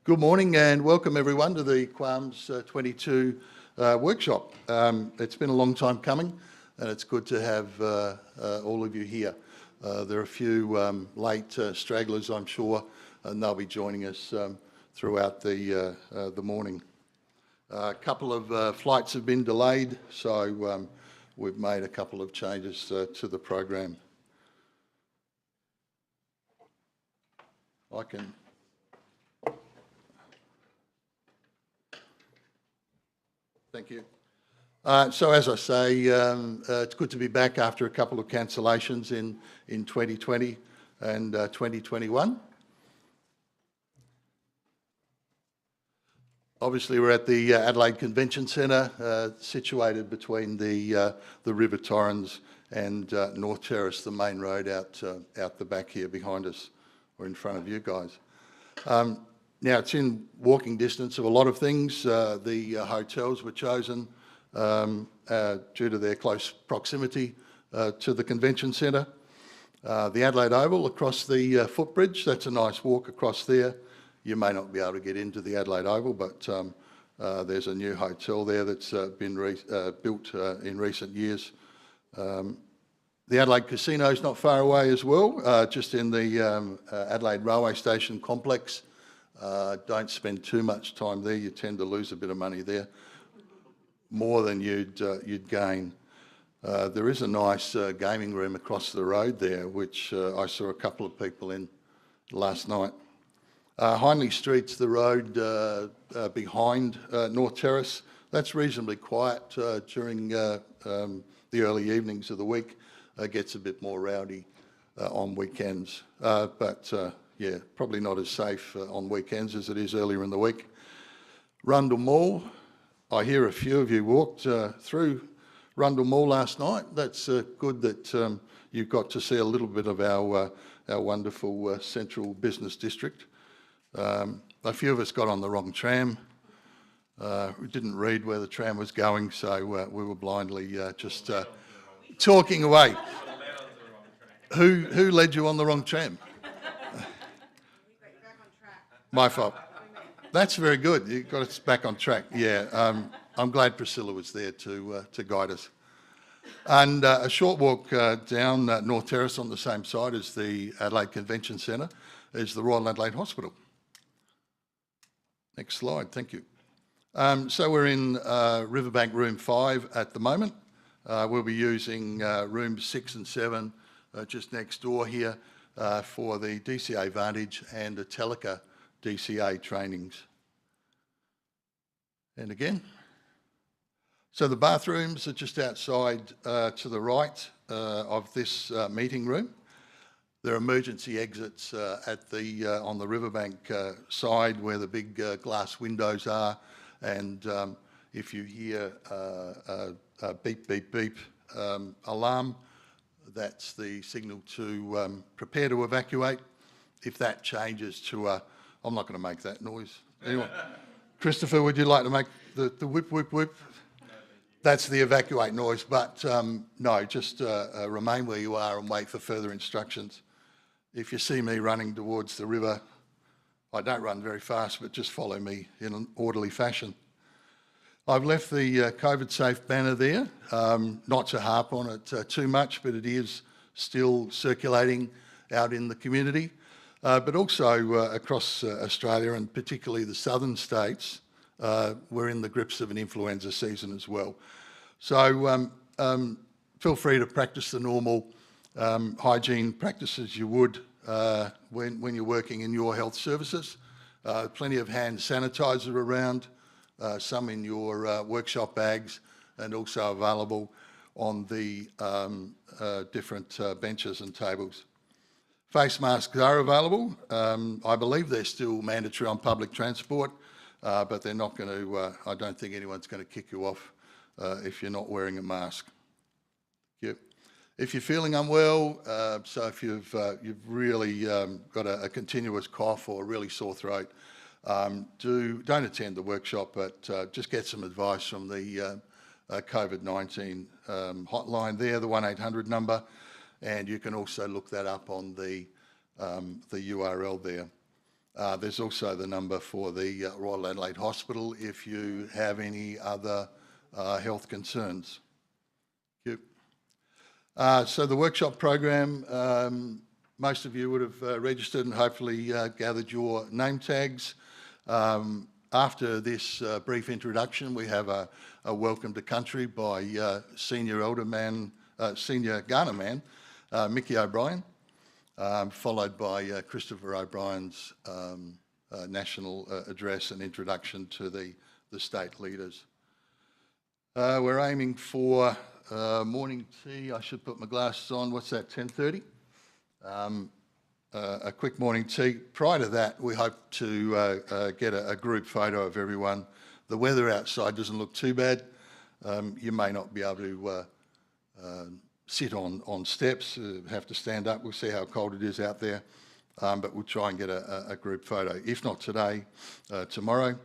Good morning and welcome everyone to the QAAMS 22 workshop. It's been a long time coming and it's good to have all of you here. There are a few late stragglers, I'm sure, and they'll be joining us throughout the morning. A couple of flights have been delayed, so we've made a couple of changes to the program. Thank you. So as I say, it's good to be back after a couple of cancellations in 2020 and 2021. Obviously, we're at the Adelaide Convention Centre, situated between the River Torrens and North Terrace, the main road out the back here behind us, or in front of you guys. Now, it's in walking distance of a lot of things. The hotels were chosen due to their close proximity to the convention centre. The Adelaide Oval across the footbridge, that's a nice walk across there. You may not be able to get into the Adelaide Oval, but there's a new hotel there that's been built in recent years. The Adelaide Casino is not far away as well, just in the Adelaide Railway Station complex. Don't spend too much time there, you tend to lose a bit of money there, more than you'd gain. There is a nice gaming room across the road there, which I saw a couple of people in last night. Hindley Street's the road behind North Terrace. That's reasonably quiet during the early evenings of the week. Gets a bit more rowdy on weekends, but yeah, probably not as safe on weekends as it is earlier in the week. Rundle Mall, I hear a few of you walked through Rundle Mall last night. That's good that you got to see a little bit of our wonderful central business district. A few of us got on the wrong tram. We didn't read where the tram was going, so we were blindly just talking away. Who led you on the wrong tram? My fault. That's very good. You got us back on track. Yeah, I'm glad Priscilla was there to guide us. And a short walk down North Terrace on the same side as the Adelaide Convention Centre is the Royal Adelaide Hospital. Next slide, thank you. So we're in Riverbank Room 5 at the moment. We'll be using Rooms 6 and 7 just next door here for the DCA Vantage and the Telica DCA trainings. And again. So the bathrooms are just outside to the right of this meeting room. There are emergency exits at the on the riverbank side where the big glass windows are, and if you hear a beep, beep, beep alarm, that's the signal to prepare to evacuate. If that changes to a, I'm not going to make that noise. Anyone? Christopher, would you like to make the whip, whip, whip? That's the evacuate noise, but no, just remain where you are and wait for further instructions. If you see me running towards the river, I don't run very fast, but just follow me in an orderly fashion. I've left the COVID safe banner there, not to harp on it too much, but it is still circulating out in the community, but also across Australia and particularly the southern states. We're in the grips of an influenza season as well. So feel free to practice the normal hygiene practices you would when you're working in your health services. Plenty of hand sanitizer around, some in your workshop bags and also available on the different benches and tables. Face masks are available. I believe they're still mandatory on public transport, but they're not going to, I don't think anyone's going to kick you off if you're not wearing a mask. Yep. If you're feeling unwell, so if you've really got a continuous cough or a really sore throat, don't attend the workshop, but just get some advice from the COVID-19 hotline there, the 1800 number, and you can also look that up on the URL there. There's also the number for the Royal Adelaide Hospital if you have any other health concerns. Thank you. So the workshop program, most of you would have registered and hopefully gathered your name tags. After this brief introduction, we have a welcome to country by Senior Ghana man, Mickey O'Brien, followed by Christopher O'Brien's national address and introduction to the state leaders. We're aiming for morning tea. I should put my glasses on. What's that, 10:30? A quick morning tea. Prior to that, we hope to get a group photo of everyone. The weather outside doesn't look too bad. You may not be able to sit on steps, have to stand up. We'll see how cold it is out there, but we'll try and get a group photo. If not today, tomorrow.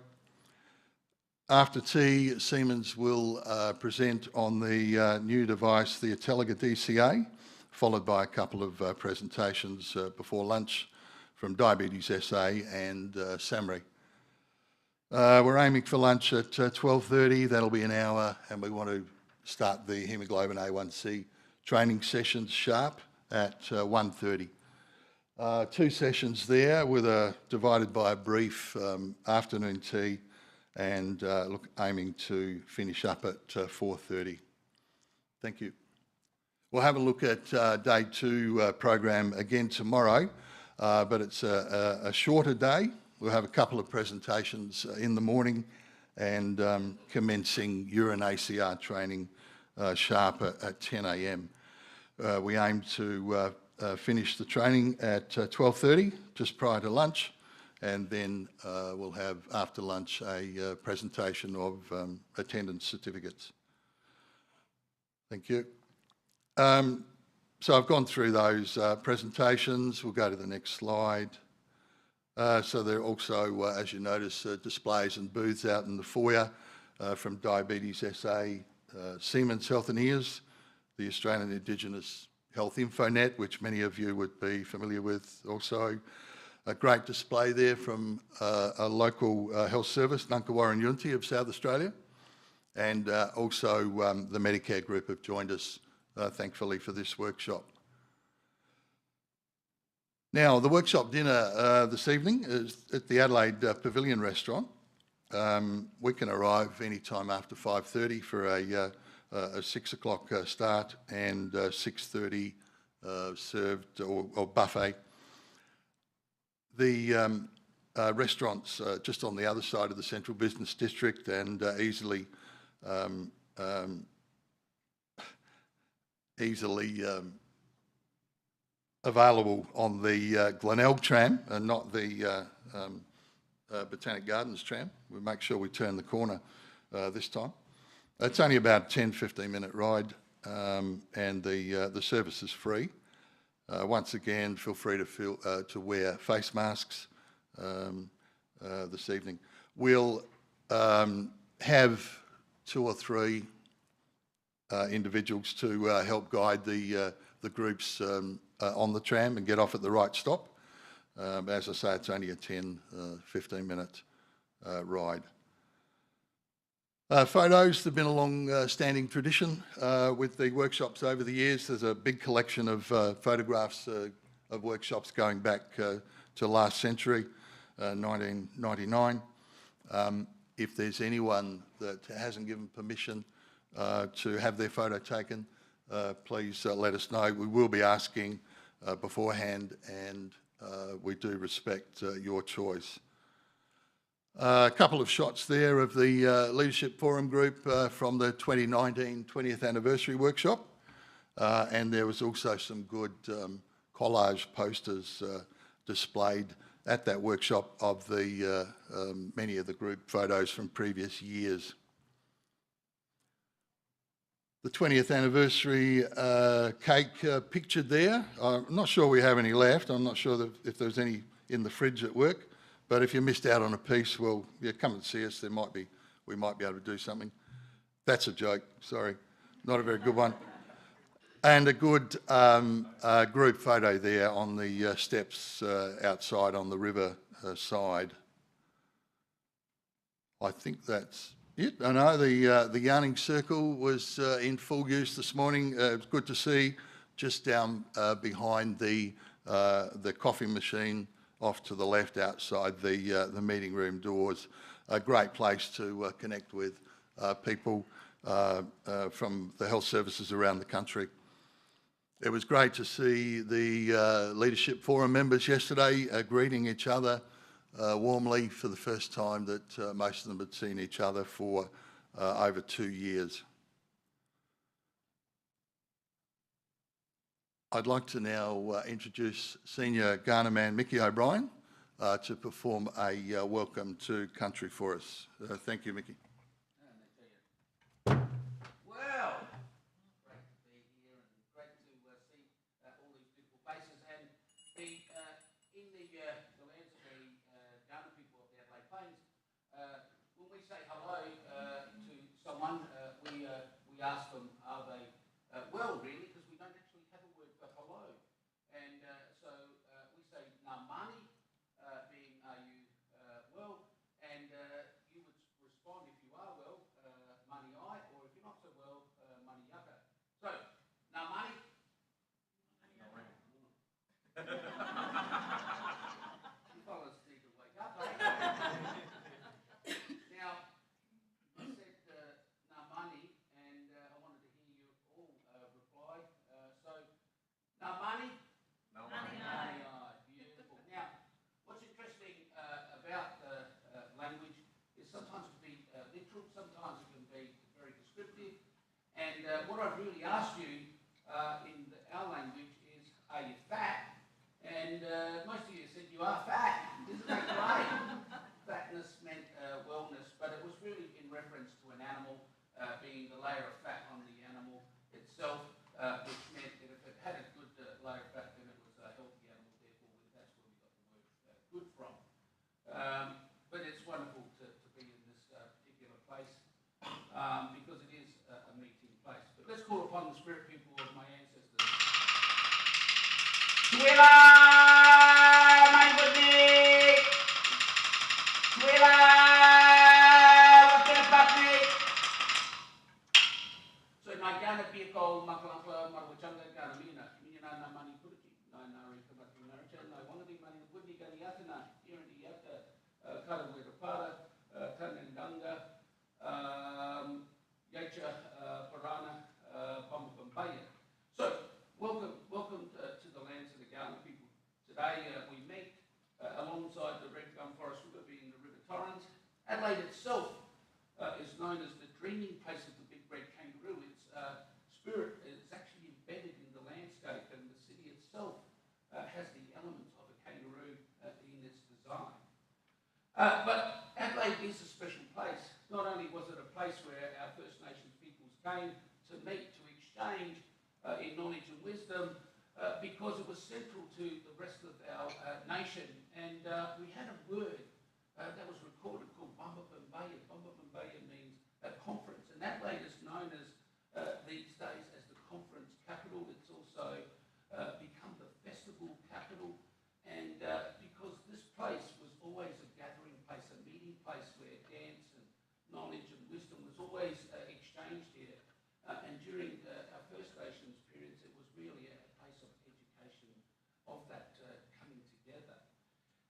After tea, Siemens will present on the new device, the Ateliga DCA, followed by a couple of presentations before lunch from Diabetes SA and SAMRI. We're aiming for lunch at 12:30. That'll be an hour, and we want to start the hemoglobin A1C training sessions sharp at 1:30. 2 sessions there divided by a brief afternoon tea, and aiming to finish up at 4:30. Thank you. We'll have a look at day 2 program again tomorrow, but it's a shorter day. We'll have a couple of presentations in the morning and commencing urine ACR training sharp at 10 a.m. We aim to finish the training at 12:30, just prior to lunch, and then we'll have after lunch a presentation of attendance certificates. Thank you. So I've gone through those presentations. We'll go to the next slide. So there are also, as you notice, displays and booths out in the foyer from Diabetes SA, Siemens Health and Ears, the Australian Indigenous Health Infonet, which many of you would be familiar with. Also, a great display there from a local health service, Nunkawara Unity of South Australia, and also the Medicare group have joined us, thankfully, for this workshop. Now, the workshop dinner this evening is at the Adelaide Pavilion restaurant. We can arrive any time after 5:30 for a 6 o'clock start and 6:30 served or buffet. The restaurant's just on the other side of the Central Business District and easily available on the Glenelg tram and not the Botanic Gardens tram. We'll make sure we turn the corner this time. It's only about a 10-15 minute ride, and the service is free. Once again, feel free to wear face masks this evening. We'll have 2 or 3 individuals to help guide the groups on the tram and get off at the right stop. As I say, it's only a 10-15 minute ride. Photos have been a long-standing tradition with the workshops over the years. There's a big collection of photographs of workshops going back to last century, 1999. If there's anyone that hasn't given permission to have their photo taken, please let us know. We will be asking beforehand, and we do respect your choice. A couple of shots there of the Leadership Forum group from the 2019 20th anniversary workshop, and there was also some good collage posters displayed at that workshop of the many of the group photos from previous years. The 20th anniversary cake pictured there. I'm not sure we have any left. I'm not sure if there's any in the fridge at work, but if you missed out on a piece, well, yeah, come and see us. We might be able to do something. That's a joke, sorry. Not a very good one. And a good group photo there on the steps outside on the river side. I think that's it. I know the yarning circle was in full use this morning. It was good to see just down behind the coffee machine off to the left outside the meeting room doors. A great place to connect with people from the health services around the country. It was great to see the Leadership Forum members yesterday greeting each other warmly for the first time that most of them had seen each other for over 2 years. I'd like to now introduce Senior Kaurna man Mickey O'Brien to perform a welcome to country for us. Thank you, Mickey. We ask them, are they well, really, because we don't actually have a word for hello. And so we say namani, being are you well, and you would respond if you are well, mani ai, or if you're not so well, mani yaka. So, namani. You fellas need to wake up, eh? Now, I said namani, and I wanted to hear you all reply. So, namani? Namani. Beautiful. Now, what's interesting about the language is sometimes it can be literal, sometimes it can be very descriptive. And what I've really asked you in our language is, are you fat? And most of you said you are fat. Isn't that great? Fatness meant wellness, but it was really in reference to an animal being the layer of fat on the animal itself, which meant that if it had a good layer of fat, then it was a healthy animal. Therefore, that's where we got the word good from. But it's wonderful to be in this particular place because it is a meeting place. But let's call upon the spirit people of my ancestors. Tuela, my goodness! Tuela, what's gonna fuck me? So my gana piko makalankla marwachanga gana mina na mani kuriki na rika matunarcha na wangadi mani kudi gani yatana irandi yata kara wera para tanandanga yacha parana pamupambaya. So welcome to the lands of the Kaurna people. Today we meet alongside the Red Gum Forest River, being the River Torrens. Adelaide itself is known as the dreaming place of the big red kangaroo. Its spirit is actually embedded in the landscape, and the city itself has the elements of a kangaroo in its design. But Adelaide is a special place. Not only was it a place where our First Nations peoples came to meet, to exchange in knowledge and wisdom, because it was central to the rest of our nation. And we had a word that was recorded called Bumba-Bumbaya. Bumba-Bumbaya means a conference, and Adelaide is known as these days as the conference capital. It's also become the festival capital, and because this place was always a gathering place, a meeting place where dance and knowledge and wisdom was always exchanged here. And during our First Nations periods, it was really a place of education, of that coming together.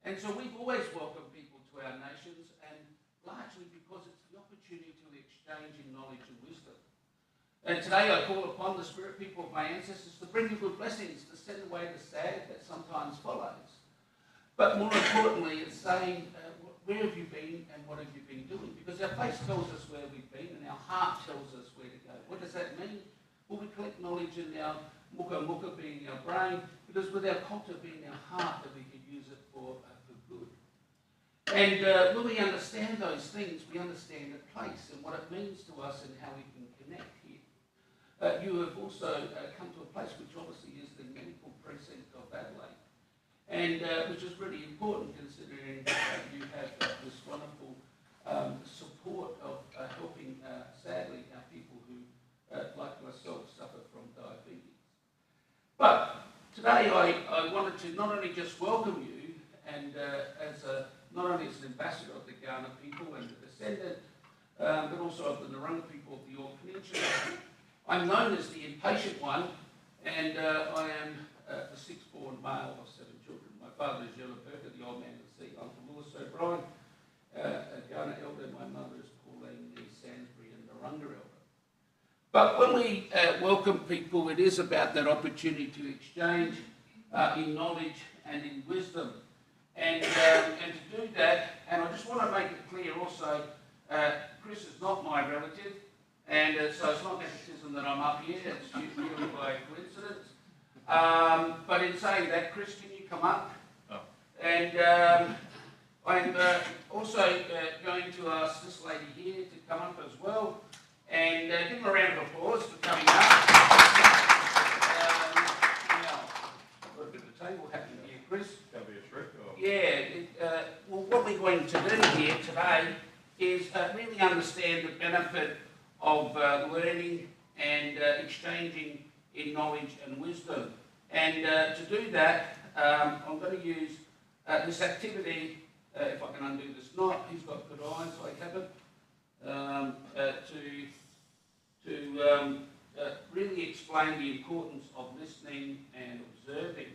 And so we've always welcomed people to our nations, and largely because it's the opportunity to exchange in knowledge and wisdom. And today I call upon the spirit people of my ancestors to bring you good blessings, to send away the sad that sometimes follows. But more importantly, it's saying, where have you been and what have you been doing? Because our face tells us where we've been and our heart tells us where to go. What does that mean? Well, we collect knowledge in our muka muka being our brain, because with our culture being our heart, that we could use it for good. And when we understand those things, we understand the place and what it means to us and how we can connect here. you have also come to a place which obviously is the medical precinct of Adelaide, and which is really important considering you have this wonderful support of helping, sadly, our people who, like myself, suffer from diabetes. But today I wanted to not only just welcome you, and not only as an ambassador of the Kaurna people and the descendant, but also of the Narungga people of the York Peninsula. I'm known as the impatient one, and I am the sixth-born male of 7 children. My father is Yella Perker, the old man of the sea, Uncle Lewis O'Brien, a Kaurna elder. My mother is Pauline the Sainsbury and Narungga elder. But when we welcome people, it is about that opportunity to exchange in knowledge and in wisdom. And to do that, and I just want to make it clear also, Chris is not my relative, and so it's not nepotism that I'm up here, it's purely by coincidence. But in saying that, Chris, can you come up? Oh. And I'm also going to ask this lady here to come up as well, and give them a round of applause for coming up. Got a bit of a table happening here, Chris. Going to be a trick? Or? Yeah, well, what we're going to do here today is really understand the benefit of learning and exchanging in knowledge and wisdom. And to do that, I'm going to use this activity, if I can undo this knot, he's got good eyes, I haven't, to really explain the importance of listening and observing.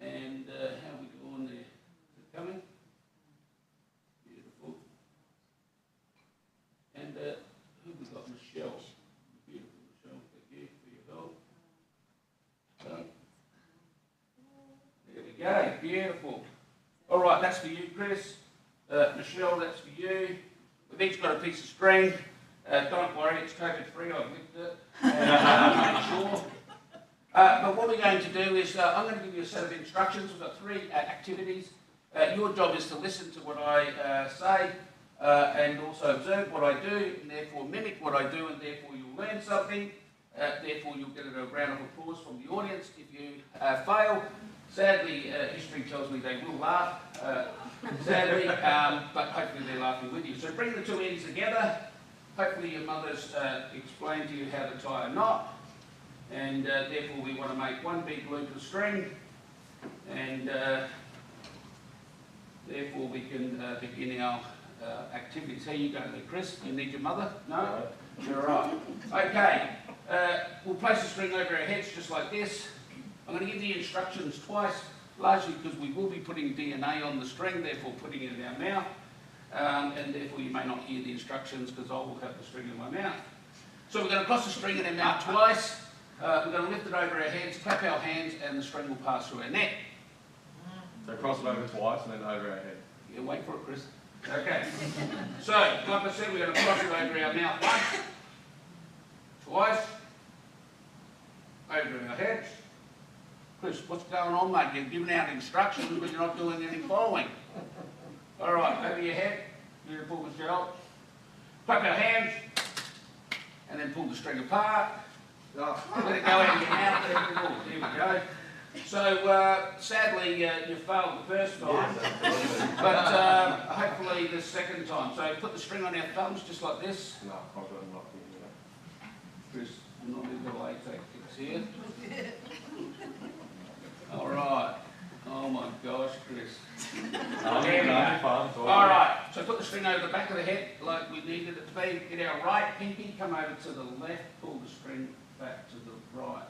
And how we go on there? Is it coming? Beautiful. And who we got? Michelle. Beautiful, Michelle. Thank you for your help. There we go. Beautiful. All right, that's for you, Chris. Michelle, that's for you. We've each got a piece of string. Don't worry, it's COVID-free. I've licked it. Make sure. But what we're going to do is, I'm going to give you a set of instructions. We've got 3 activities. Your job is to listen to what I say and also observe what I do, and therefore mimic what I do, and therefore you'll learn something. Therefore you'll get a round of applause from the audience. If you fail, sadly, history tells me they will laugh, sadly, but hopefully they're laughing with you. So bring the 2 ends together. Hopefully your mother's explained to you how to tie a knot. And therefore we want to make one big loop of string, and therefore we can begin our activities. How are you going there, Chris? You need your mother? No? You're right. Okay, we'll place the string over our heads just like this. I'm going to give the instructions twice, largely because we will be putting DNA on the string, therefore putting it in our mouth, and therefore you may not hear the instructions because I will have the string in my mouth. So we're going to cross the string in our mouth twice. We're going to lift it over our heads, clap our hands, and the string will pass through our neck. So cross it over twice and then over our head. Yeah, wait for it, Chris. Okay. So, like I said, we're going to cross it over our mouth once, twice, over our heads. Chris, what's going on, mate? You're giving out instructions, but you're not doing any following. All right, over your head. Beautiful, Michelle. Clap our hands, and then pull the string apart. Let it go out of your mouth. There we go. So, sadly, you failed the first time, but hopefully the second time. So put the string on our thumbs just like this. No, I've got a knot here. Chris, I'm not in the latex here. All right. Oh my gosh, Chris. There we go. All right. So put the string over the back of the head like we needed it to be. Get our right pinky, come over to the left, pull the string back to the right.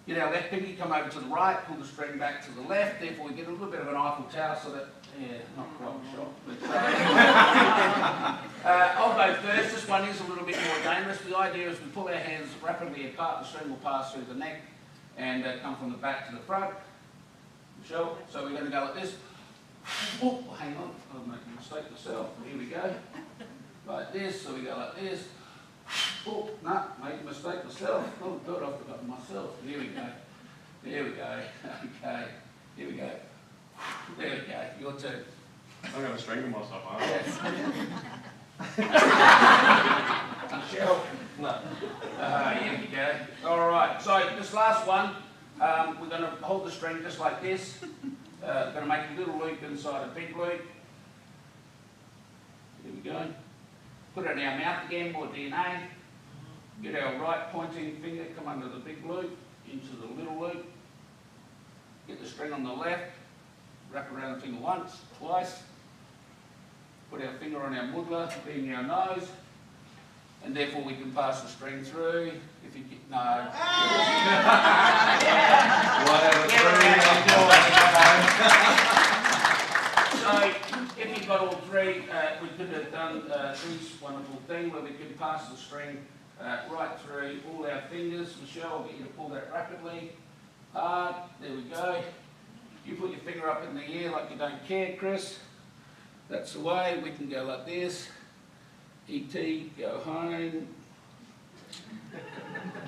Get our left pinky, come over to the right, pull the string back to the left. Therefore, we get a little bit of an Eiffel Tower so that, yeah, not quite a shot. But, I'll go first. This one is a little bit more dangerous. The idea is we pull our hands rapidly apart. The string will pass through the neck and come from the back to the front. Michelle, so we're going to go like this. Oh, hang on, I'll make a mistake myself. Here we go. Like this, so we go like this. Oh, no, made a mistake myself. Oh God, I've forgotten myself. Here we go. There we go. Okay. Here we go. There we go. Your turn. I'm going to strangle myself, aren't I? Yes. Michelle. No. Here we go. All right, so this last one, we're going to hold the string just like this. Going to make a little loop inside a big loop. Here we go. Put it in our mouth again, more DNA. Get our right pointing finger, come under the big loop, into the little loop. Get the string on the left, wrap around the finger once, twice. Put our finger on our muddler, being our nose, and therefore we can pass the string through. If you get, no. So, if you've got all three, we could have done this wonderful thing where we can pass the string right through all our fingers. Michelle, I'll get you to pull that rapidly. There we go. You put your finger up in the air like you don't care, Chris. That's the way. We can go like this. E.T., go home.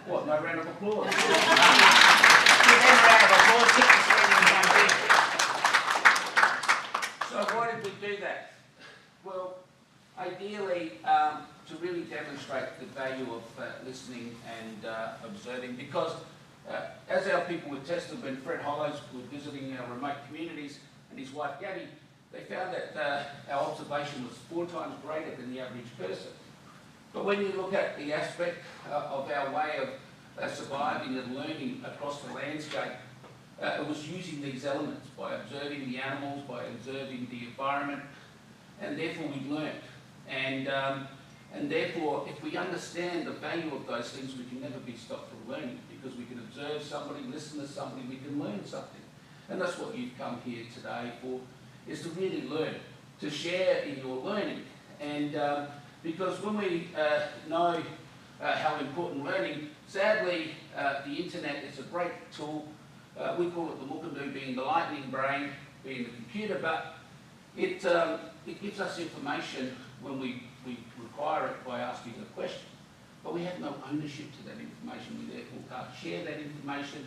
What, no round of applause? Give them a round of applause. Hit the string in one bit. So why did we do that? Well, ideally, to really demonstrate the value of listening and observing, because as our people were tested when Fred Hollows was visiting our remote communities and his wife Gabby, they found that our observation was 4 times greater than the average person. But when you look at the aspect of our way of surviving and learning across the landscape, it was using these elements by observing the animals, by observing the environment, and therefore we learned. And therefore, if we understand the value of those things, we can never be stopped from learning, because we can observe somebody, listen to somebody, we can learn something. And that's what you've come here today for, is to really learn, to share in your learning. And because when we know how important learning, sadly, the internet is a great tool. We call it the Mukundu, being the lightning brain, being the computer, but it gives us information when we require it by asking a question. But we have no ownership to that information. We therefore can't share that information,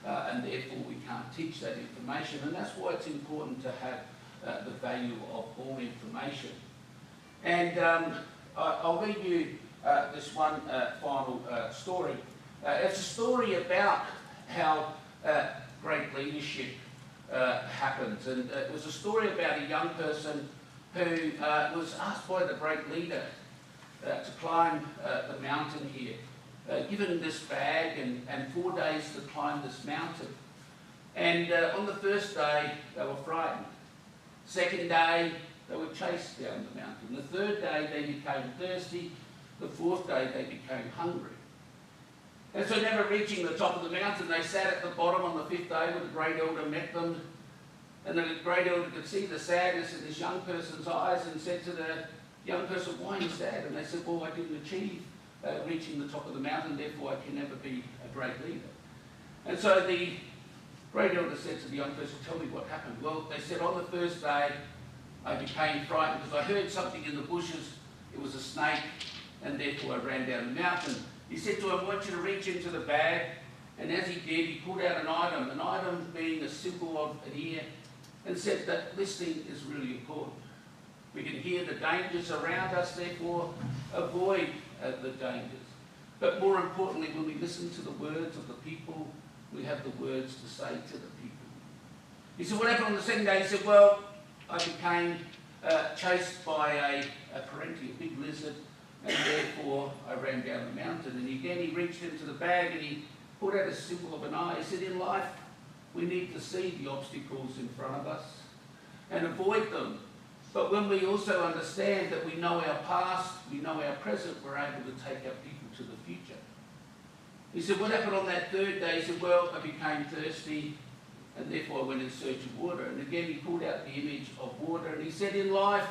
and therefore we can't teach that information. And that's why it's important to have the value of all information. And I'll read you this one final story. It's a story about how great leadership happens. And it was a story about a young person who was asked by the great leader to climb the mountain here, given this bag and 4 days to climb this mountain. And on the first day, they were frightened. Second day, they were chased down the mountain. The third day, they became thirsty. The fourth day, they became hungry. And so, never reaching the top of the mountain, they sat at the bottom on the 5th day when the great elder met them. And the great elder could see the sadness in this young person's eyes and said to the young person, "Why are you sad?" And they said, "Well, I didn't achieve reaching the top of the mountain, therefore I can never be a great leader." And so the great elder said to the young person, "Tell me what happened." Well, they said, "On the first day, I became frightened because I heard something in the bushes. It was a snake, and therefore I ran down the mountain." He said to him, "I want you to reach into the bag." And as he did, he pulled out an item being a symbol of an ear, and said that listening is really important. We can hear the dangers around us, therefore avoid the dangers. But more importantly, when we listen to the words of the people, we have the words to say to the people. He said, "What happened on the second day?" He said, "Well, I became chased by a parenti, a big lizard, and therefore I ran down the mountain." And again, he reached into the bag and he pulled out a symbol of an eye. He said, "In life, we need to see the obstacles in front of us and avoid them. But when we also understand that we know our past, we know our present, we're able to take our people to the future." He said, "What happened on that third day?" He said, "Well, I became thirsty, and therefore I went in search of water." And again, he pulled out the image of water, and he said, "In life,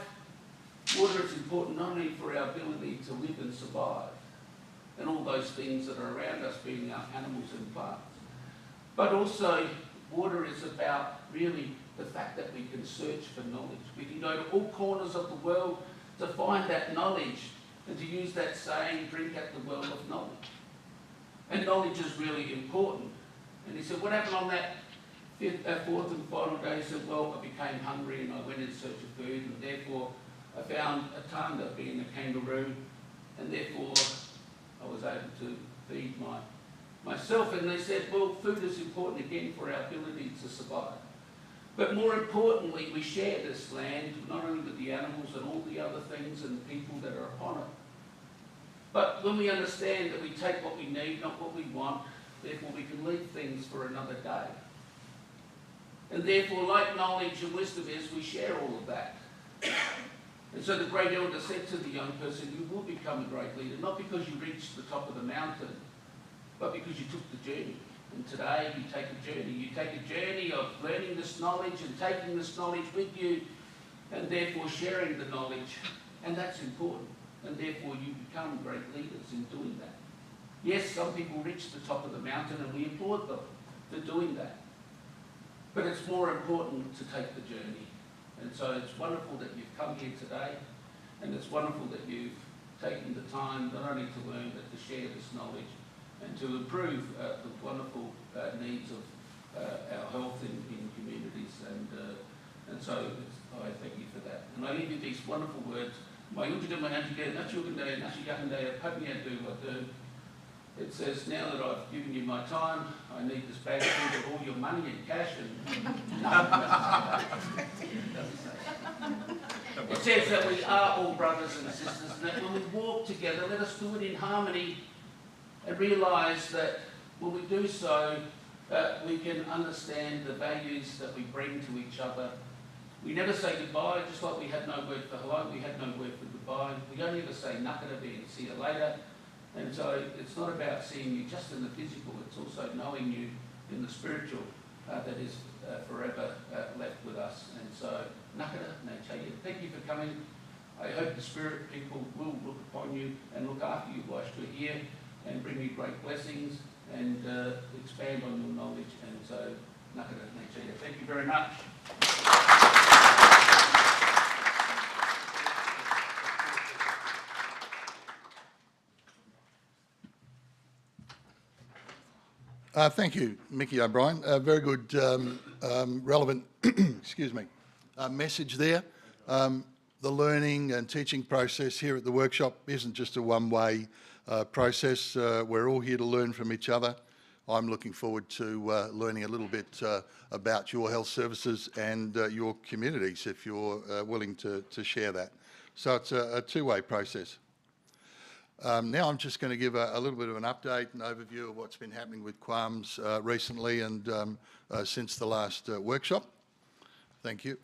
water is important not only for our ability to live and survive, and all those things that are around us, being our animals and plants, but also water is about really the fact that we can search for knowledge. We can go to all corners of the world to find that knowledge, and to use that saying, drink at the well of knowledge. And knowledge is really important." And he said, "What happened on that fourth and final day?" He said, "Well, I became hungry and I went in search of food, and therefore I found a tanga, being a kangaroo, and therefore I was able to feed myself, and they said, well, food is important again for our ability to survive. But more importantly, we share this land, not only with the animals and all the other things and people that are upon it, but when we understand that we take what we need, not what we want, therefore we can leave things for another day. And therefore, like knowledge and wisdom is, we share all of that. And so the great elder said to the young person, you will become a great leader, not because you reached the top of the mountain, but because you took the journey. And today you take a journey. You take a journey of learning this knowledge and taking this knowledge with you, and therefore sharing the knowledge. And that's important. And therefore you become great leaders in doing that. Yes, some people reach the top of the mountain, and we applaud them for doing that. But it's more important to take the journey. And so it's wonderful that you've come here today, and it's wonderful that you've taken the time not only to learn, but to share this knowledge and to improve the wonderful needs of our health in communities. And so I thank you for that. And I leave you these wonderful words. It says, now that I've given you my time, I need this bag full of all your money and cash and no. It says that we are all brothers and sisters, and that when we walk together, let us do it in harmony and realise that when we do so, we can understand the values that we bring to each other. We never say goodbye, just like we had no word for hello, we had no word for goodbye. We don't ever say nakara and see you later. And so it's not about seeing you just in the physical, it's also knowing you in the spiritual that is forever left with us. And so, nakara, nachaia, thank you for coming. I hope the spirit people will look upon you and look after you whilst you're here and bring you great blessings and expand on your knowledge. And so, nakara, nachaia, thank you very much. Thank you, Mickey O'Brien. Very good, relevant excuse me, message there. The learning and teaching process here at the workshop isn't just a one-way process. We're all here to learn from each other. I'm looking forward to learning a little bit about your health services and your communities, if you're willing to share that. So it's a two-way process. Now I'm just going to give a little bit of an update and overview of what's been happening with QAAMS recently and since the last workshop. Thank you.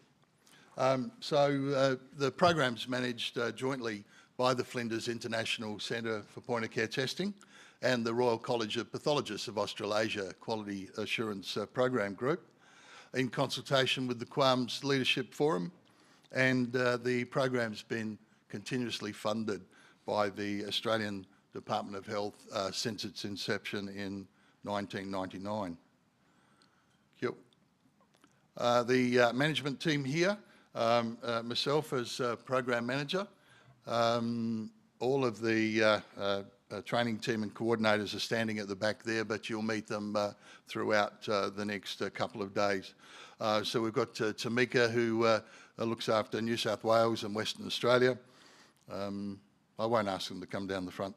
So the program's managed jointly by the Flinders International Centre for Point of Care Testing and the Royal College of Pathologists of Australasia Quality Assurance Program Group in consultation with the QAAMS Leadership Forum, and the program's been continuously funded by the Australian Department of Health since its inception in 1999. Yep. The management team here, myself as Program Manager, all of the training team and coordinators are standing at the back there, but you'll meet them throughout the next couple of days. So we've got Tamika, who looks after New South Wales and Western Australia. I won't ask them to come down the front.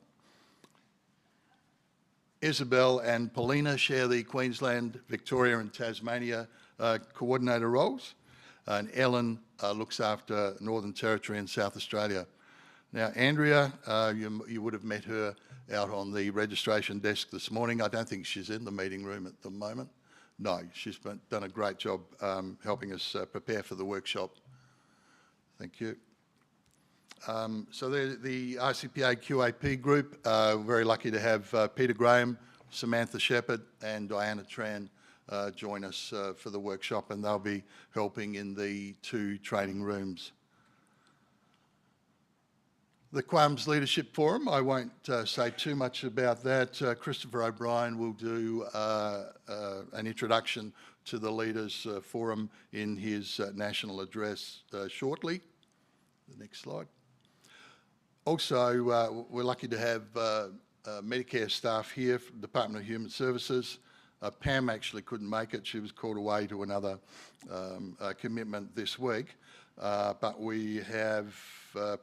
Isabel and Paulina share the Queensland, Victoria and Tasmania coordinator roles, and Ellen looks after Northern Territory and South Australia. Now, Andrea, you would have met her out on the registration desk this morning. I don't think she's in the meeting room at the moment. No, she's done a great job helping us prepare for the workshop. Thank you. So the RCPA QAP group, very lucky to have Peter Graham, Samantha Shepherd and Diana Tran join us for the workshop, and they'll be helping in the 2 training rooms. The QAAMS Leadership Forum, I won't say too much about that. Christopher O'Brien will do an introduction to the Leaders Forum in his national address shortly. The next slide. Also, we're lucky to have Medicare staff here from the Department of Human Services. Pam actually couldn't make it. She was called away to another commitment this week. But we have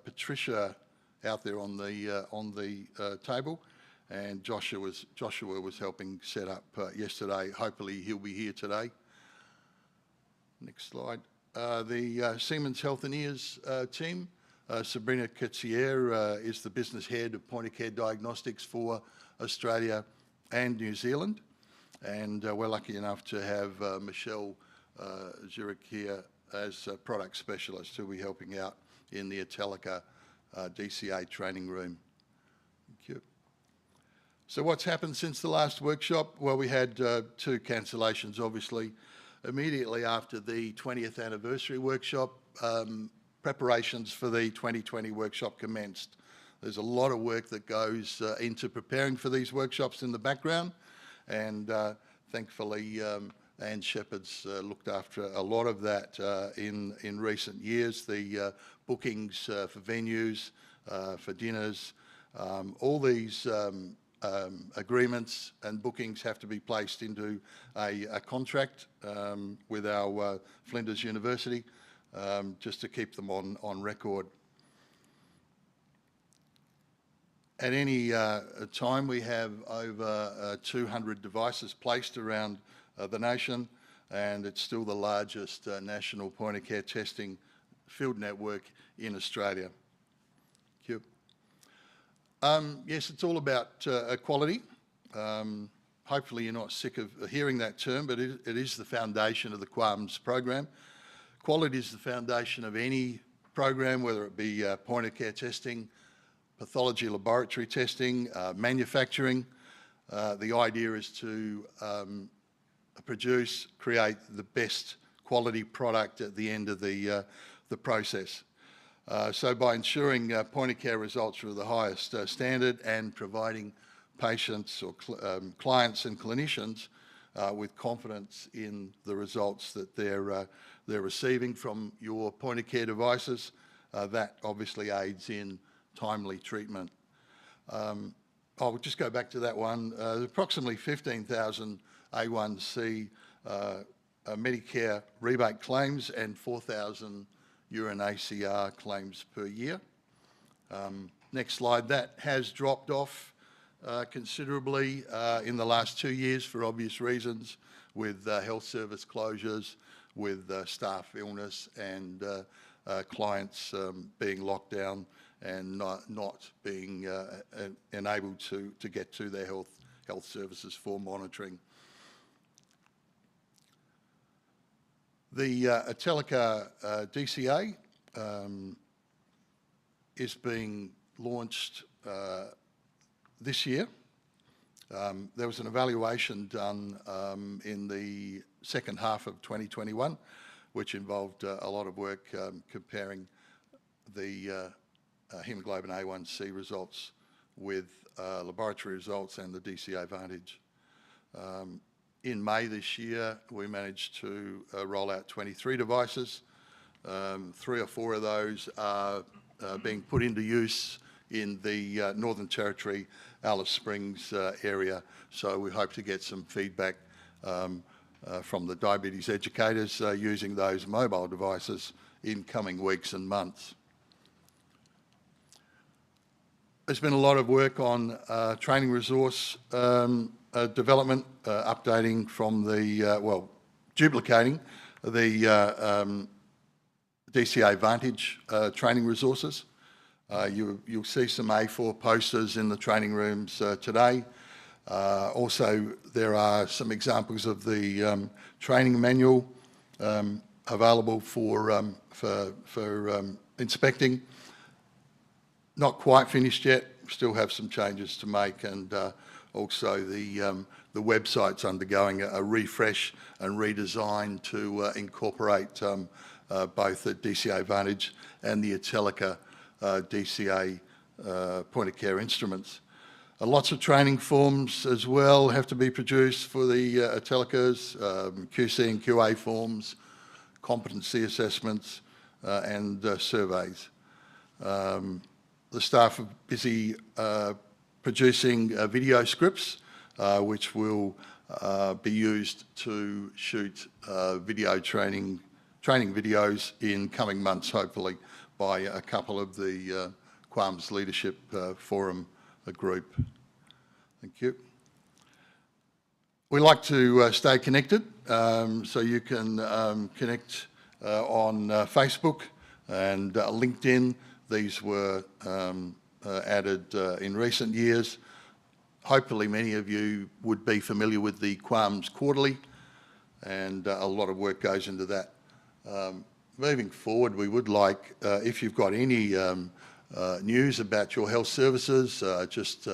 Patricia out there on the table, and Joshua was helping set up yesterday. Hopefully he'll be here today. Next slide. The Siemens Healthineers team. Sabrina Ketzier is the business head of point of care diagnostics for Australia and New Zealand. And we're lucky enough to have Michelle Zurich here as a product specialist who'll be helping out in the Atelica DCA training room. Thank you. So what's happened since the last workshop? Well, we had 2 cancellations, obviously. Immediately after the 20th anniversary workshop, preparations for the 2020 workshop commenced. There's a lot of work that goes into preparing for these workshops in the background, and thankfully Anne Shepherd's looked after a lot of that in recent years. The bookings for venues, for dinners, all these agreements and bookings have to be placed into a contract with our Flinders University, just to keep them on record. At any time, we have over 200 devices placed around the nation, and it's still the largest national point-of-care testing field network in Australia. Thank you. Yes, it's all about quality. Hopefully you're not sick of hearing that term, but it is the foundation of the QAAMS program. Quality is the foundation of any program, whether it be point-of-care testing, pathology laboratory testing, manufacturing. The idea is to create the best quality product at the end of the process. So by ensuring point-of-care results are of the highest standard and providing patients or clients and clinicians with confidence in the results that they're receiving from your point-of-care devices, that obviously aids in timely treatment. I'll just go back to that one. Approximately 15,000 A1C Medicare rebate claims and 4,000 urine ACR claims per year. Next slide. That has dropped off considerably in the last 2 years for obvious reasons, with health service closures, with staff illness and clients being locked down and not being enabled to get to their health services for monitoring. The Atelica DCA is being launched this year. There was an evaluation done in the second half of 2021, which involved a lot of work comparing the hemoglobin A1C results with laboratory results and the DCA Vantage. In May this year, we managed to roll out 23 devices. 3 or 4 of those are being put into use in the Northern Territory, Alice Springs area. So we hope to get some feedback from the diabetes educators using those mobile devices in coming weeks and months. There's been a lot of work on training resource development, updating from the, duplicating the DCA Vantage training resources. You'll see some A4 posters in the training rooms today. Also, there are some examples of the training manual available for inspecting. Not quite finished yet, still have some changes to make, and also the website's undergoing a refresh and redesign to incorporate both the DCA Vantage and the Atelica DCA point-of-care instruments. Lots of training forms as well have to be produced for the Atelicas, QC and QA forms, competency assessments, and surveys. The staff are busy producing video scripts, which will be used to shoot video training videos in coming months, hopefully, by a couple of the QAAMS Leadership Forum group. Thank you. We like to stay connected, so you can connect on Facebook and LinkedIn. These were added in recent years. Hopefully many of you would be familiar with the QAAMS Quarterly, and a lot of work goes into that. Moving forward, we would like, if you've got any news about your health services, just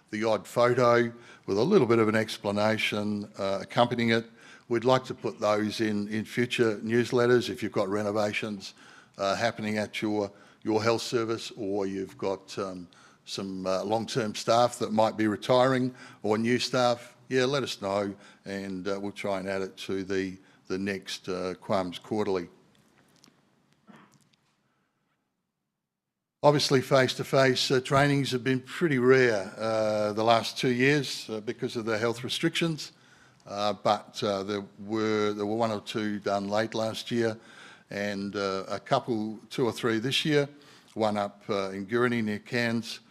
the odd photo with a little bit of an explanation accompanying it. We'd like to put those in future newsletters if you've got renovations happening at your health service, or you've got some long-term staff that might be retiring, or new staff. Yeah, let us know, and we'll try and add it to the next QAAMS Quarterly. Obviously, face-to-face trainings have been pretty rare the last 2 years because of the health restrictions, but there were one or two done late last year, and a couple, 2 or 3 this year, one up in Gurani near Cairns,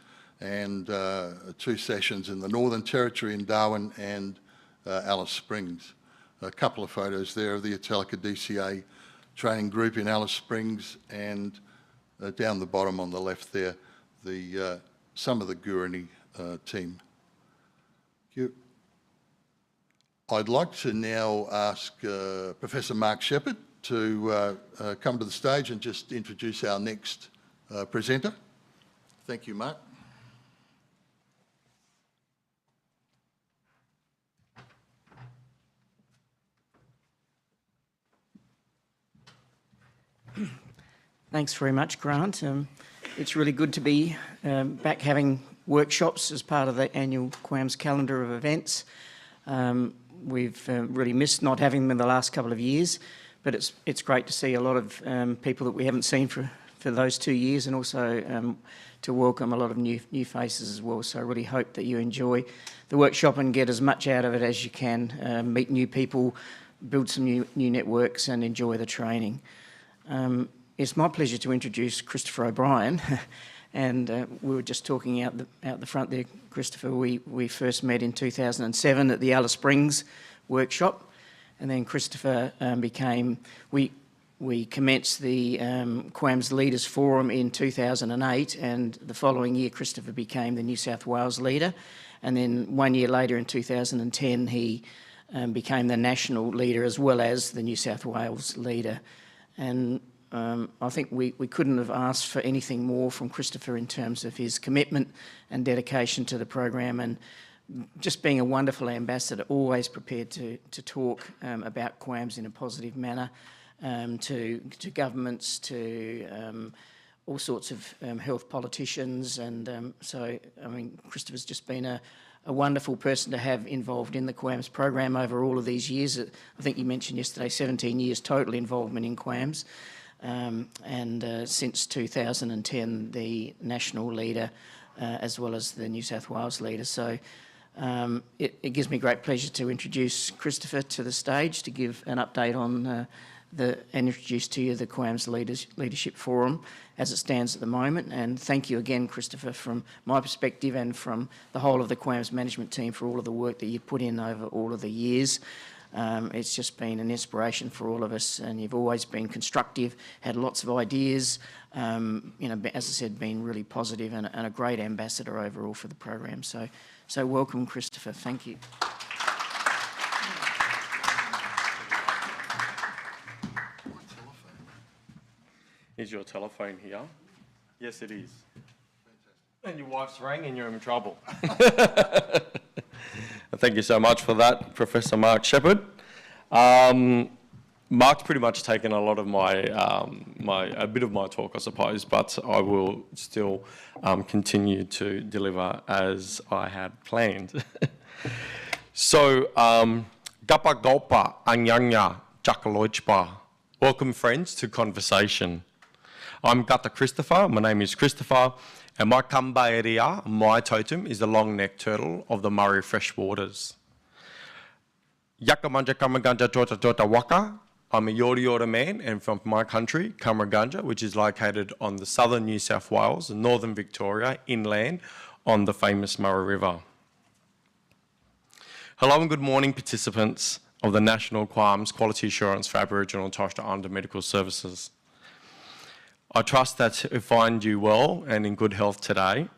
and 2 sessions in the Northern Territory in Darwin and Alice Springs. A couple of photos there of the Italica DCA training group in Alice Springs, and down the bottom on the left there, some of the Gurani team. Thank you. I'd like to now ask Professor Mark Shepherd to come to the stage and just introduce our next presenter. Thank you, Mark. Thanks very much, Grant. It's really good to be back having workshops as part of the annual QAAMS calendar of events. We've really missed not having them in the last couple of years, but it's great to see a lot of people that we haven't seen for those 2 years, and also to welcome a lot of new faces as well. So I really hope that you enjoy the workshop and get as much out of it as you can, meet new people, build some new networks, and enjoy the training. It's my pleasure to introduce Christopher O'Brien, and we were just talking out the front there, Christopher. We first met in 2007 at the Alice Springs workshop, and then Christopher we commenced the QAAMS Leaders Forum in 2008, and the following year Christopher became the New South Wales leader, and then 1 year later in 2010 he became the national leader as well as the New South Wales leader. And I think we couldn't have asked for anything more from Christopher in terms of his commitment and dedication to the program, and just being a wonderful ambassador, always prepared to talk about QAAMS in a positive manner to governments, to all sorts of health politicians. And so, I mean, Christopher's just been a wonderful person to have involved in the QAAMS program over all of these years. I think you mentioned yesterday 17 years total involvement in QAAMS. And since 2010, the national leader as well as the New South Wales leader. So it gives me great pleasure to introduce Christopher to the stage to give an update on and introduce to you the QAAMS Leadership Forum as it stands at the moment. And thank you again, Christopher, from my perspective and from the whole of the QAAMS management team for all of the work that you've put in over all of the years. It's just been an inspiration for all of us, and you've always been constructive, had lots of ideas, you know, as I said, been really positive and a great ambassador overall for the program. So welcome, Christopher. Thank you. Is your telephone here? Yes, it is. And your wife's rang and you're in trouble. Thank you so much for that, Professor Mark Shepherd. Mark's pretty much taken a lot of a bit of my talk, I suppose, but I will still continue to deliver as I had planned. So, Gapa Golpa Anyanya Chakalochpa. Welcome, friends, to Conversation. I'm Gata Christopher. My name is Christopher. And my kamba area, my totem, is the long-necked turtle of the Murray freshwaters. Yakamanja Kamarganja Tota Tota Waka. I'm a Yorta Yorta man, and from my country, Kamarganja, which is located on the southern New South Wales and northern Victoria, inland, on the famous Murray River. Hello and good morning, participants of the National QAAMS Quality Assurance for Aboriginal and Torres Strait Islander Medical Services. I trust that you find you well and in good health today,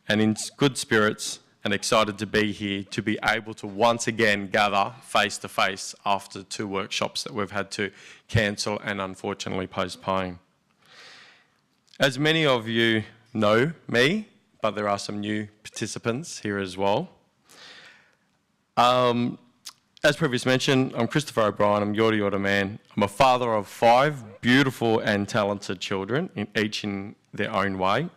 and in good spirits, and excited to be here to be able to once again gather face to face after 2 workshops that we've had to cancel and unfortunately postpone. As many of you know me, but there are some new participants here as well. As previously mentioned, I'm Christopher O'Brien, I'm Yorta Yorta man. I'm a father of 5 beautiful and talented children, each in their own way,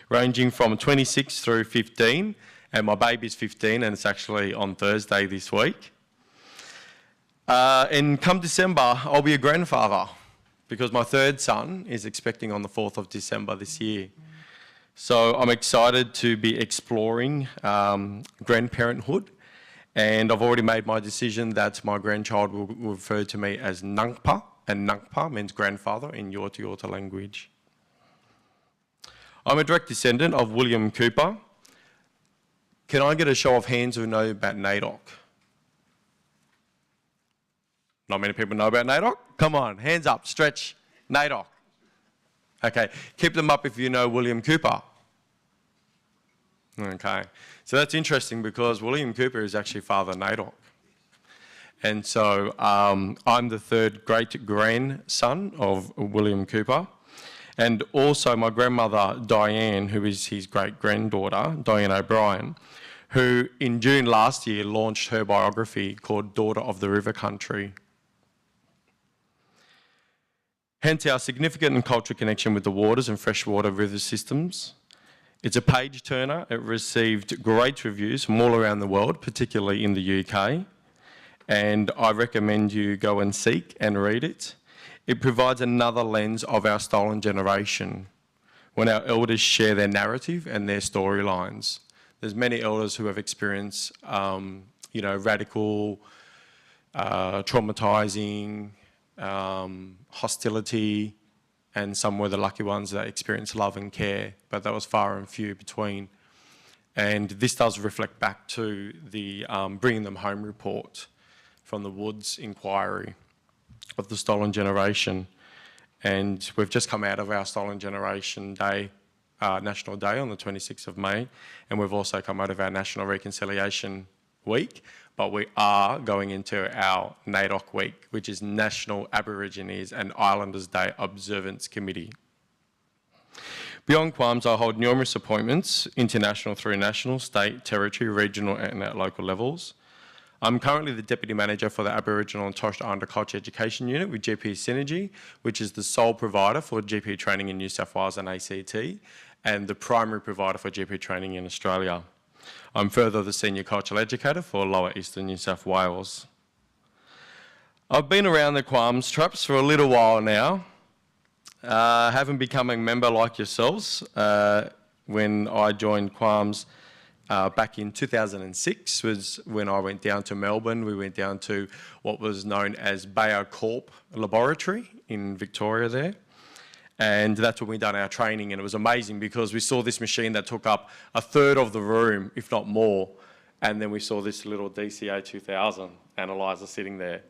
ranging from 26 through 15, and my baby's 15 and it's actually on Thursday this week. And come December, I'll be a grandfather because my 3rd son is expecting on the 4th of December this year. So I'm excited to be exploring grandparenthood. And I've already made my decision that my grandchild will refer to me as Nangpa, and Nangpa means grandfather in Yorta Yorta language. I'm a direct descendant of William Cooper. Can I get a show of hands who know about NAIDOC? Not many people know about NAIDOC? Come on, hands up, stretch, NAIDOC. Okay, keep them up if you know William Cooper. Okay, so that's interesting because William Cooper is actually Father NAIDOC. And so I'm the 3rd great-grandson of William Cooper. And also my grandmother, Diane, who is his great-granddaughter, Diane O'Brien, who in June last year launched her biography called Daughter of the River Country. Hence our significant and cultural connection with the waters and freshwater river systems. It's a page-turner. It received great reviews from all around the world, particularly in the UK, and I recommend you go and seek and read it. It provides another lens of our stolen generation when our elders share their narrative and their storylines. There's many elders who have experienced, radical, traumatising, hostility, and some were the lucky ones that experienced love and care, but that was far and few between. And this does reflect back to the Bringing Them Home report from the Woods inquiry of the Stolen Generation. And we've just come out of our Stolen Generation Day, National Day on the 26th of May, and we've also come out of our National Reconciliation Week, but we are going into our NAIDOC Week, which is National Aborigines and Islanders Day Observance Committee. Beyond QAAMS, I hold numerous appointments, international through national, state, territory, regional and at local levels. I'm currently the Deputy Manager for the Aboriginal and Torres Strait Islander Culture Education Unit with GP Synergy, which is the sole provider for GP training in New South Wales and ACT, and the primary provider for GP training in Australia. I'm further the Senior Cultural Educator for Lower Eastern New South Wales. I've been around the QAAMS traps for a little while now. Haven't become a member like yourselves. When I joined QAAMS back in 2006 was when I went down to Melbourne. We went down to what was known as Bayer Corp Laboratory in Victoria there. And that's when we done our training, and it was amazing because we saw this machine that took up 1/3 of the room, if not more, and then we saw this little DCA 2000 analyzer sitting there.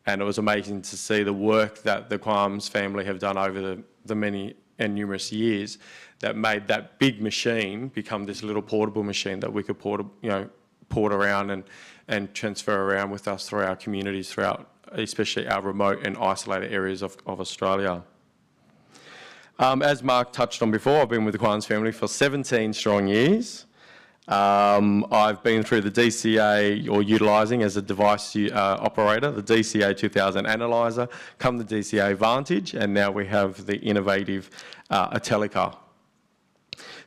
And it was amazing to see the work that the QAAMS family have done over the many and numerous years that made that big machine become this little portable machine that we could port around and transfer around with us through our communities, throughout especially our remote and isolated areas of Australia. As Mark touched on before, I've been with the QAAMS family for 17 strong years. I've been through the DCA, or utilising as a device operator, the DCA 2000 analyzer, come the DCA Vantage, and now we have the innovative Atelica.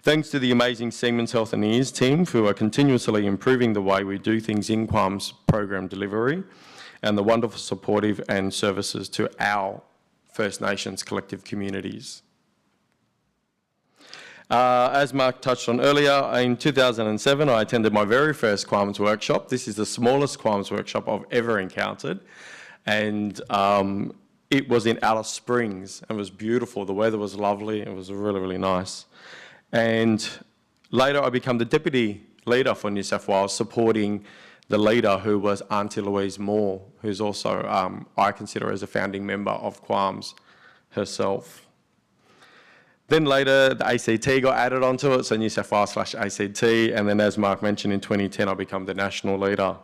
Thanks to the amazing Siemens Health and Ears team who are continuously improving the way we do things in QAAMS program delivery, and the wonderful supportive and services to our First Nations collective communities. As Mark touched on earlier, in 2007 I attended my very first QAAMS workshop. This is the smallest QAAMS workshop I've ever encountered, and it was in Alice Springs. It was beautiful, the weather was lovely, it was really, really nice. And later I became the Deputy Leader for New South Wales, supporting the leader, who was Auntie Louise Moore, who's also, I consider as a founding member of QAAMS herself. Then later, the ACT got added onto it, so New South Wales / ACT, and then as Mark mentioned, in 2010, I became the national leader.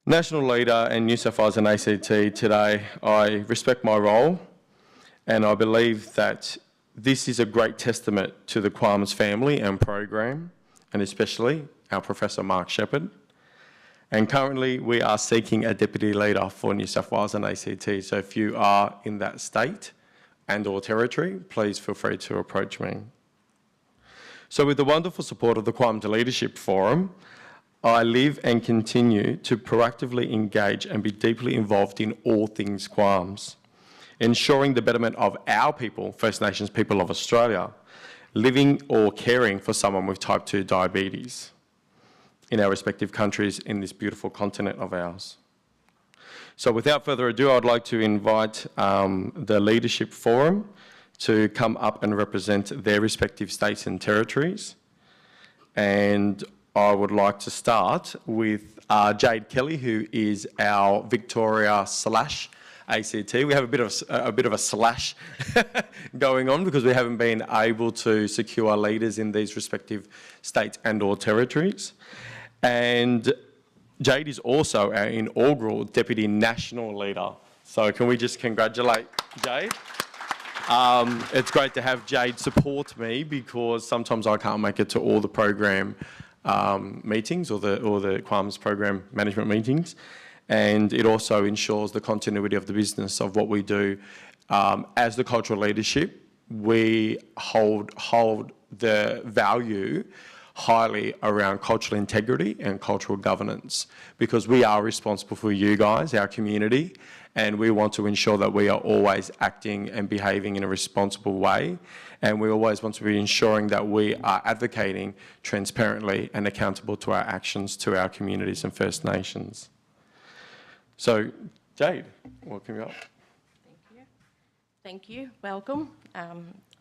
National leader in New South Wales and ACT today, I respect my role, and I believe that this is a great testament to the QAAMS family and program, and especially our Professor Mark Shepherd. And currently, we are seeking a deputy leader for New South Wales and ACT. So if you are in that state and or territory, please feel free to approach me. So with the wonderful support of the QAAMS Leadership Forum, I live and continue to proactively engage and be deeply involved in all things QAAMS, ensuring the betterment of our people, First Nations people of Australia, living or caring for someone with type 2 diabetes in our respective countries in this beautiful continent of ours. So without further ado, I'd like to invite the Leadership Forum to come up and represent their respective states and territories. And I would like to start with Jade Kelly, who is our Victoria / ACT. We have a bit of a slash going on because we haven't been able to secure leaders in these respective states and or territories. And Jade is also our inaugural Deputy National Leader. So can we just congratulate Jade? It's great to have Jade support me because sometimes I can't make it to all the program meetings or the QAAMS program management meetings. And it also ensures the continuity of the business of what we do. As the cultural leadership, we hold the value highly around cultural integrity and cultural governance because we are responsible for you guys, our community, and we want to ensure that we are always acting and behaving in a responsible way, and we always want to be ensuring that we are advocating transparently and accountable to our actions to our communities and First Nations. So, Jade, welcome you up. Thank you. Thank you. Welcome.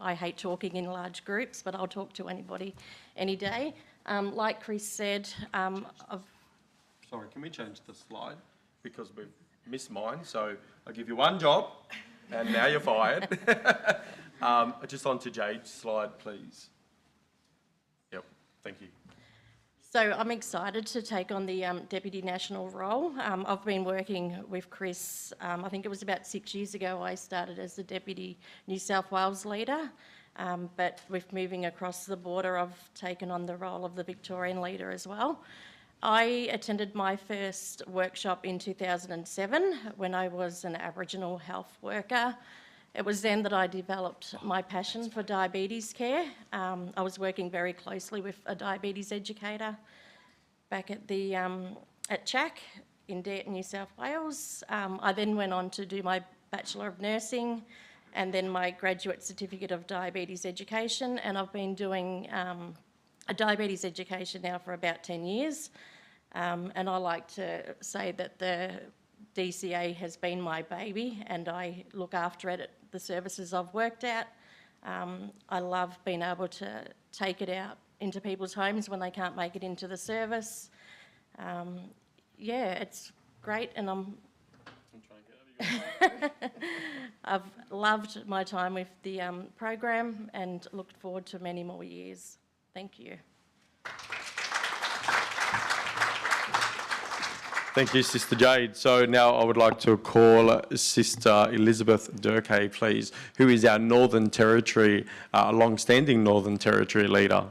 I hate talking in large groups, but I'll talk to anybody any day. Like Chris said, Sorry, can we change the slide? Because we've missed mine, so I'll give you one job, and now you're fired. Just on to Jade's slide, please. Yep, thank you. So I'm excited to take on the Deputy National role. I've been working with Chris, I think it was about 6 years ago I started as the Deputy New South Wales Leader, but with moving across the border I've taken on the role of the Victorian Leader as well. I attended my first workshop in 2007 when I was an Aboriginal health worker. It was then that I developed my passion for diabetes care. I was working very closely with a diabetes educator back at CHAC in Dayton, New South Wales. I then went on to do my Bachelor of Nursing and then my Graduate Certificate of Diabetes Education, and I've been doing a diabetes education now for about 10 years. And I like to say that the DCA has been my baby and I look after it at the services I've worked at. I love being able to take it out into people's homes when they can't make it into the service. Yeah, it's great, and I've loved my time with the program and looked forward to many more years. Thank you. Thank you, Sister Jade. So now I would like to call Sister Elizabeth Durkay, please, who is our Northern Territory, long-standing Northern Territory leader.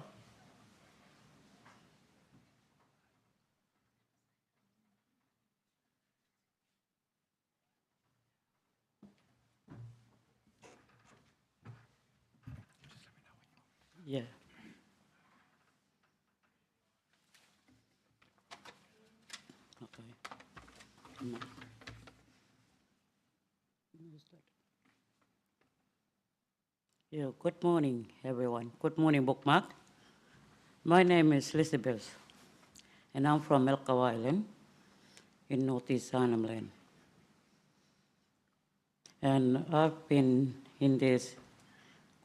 Yeah. Okay. Come on. Yeah, good morning, everyone. Good morning, Bookmark. My name is Elizabeth, and I'm from Melkawa Island in Northeast Arnhem Land. And I've been in this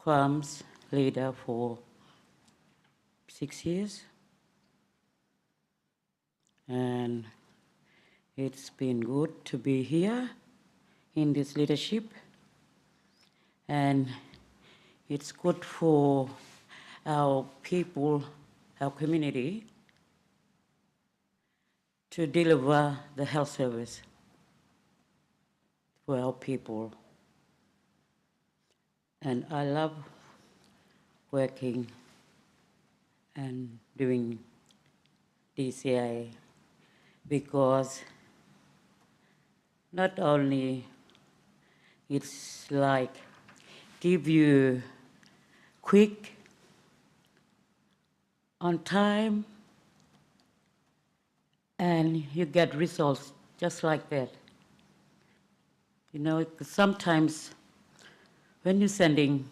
QAAMS leader for 6 years, and it's been good to be here in this leadership, and it's good for our people, our community, to deliver the health service for our people. And I love working and doing DCA because not only it's like give you quick, on time, and you get results just like that. You know, sometimes when you're sending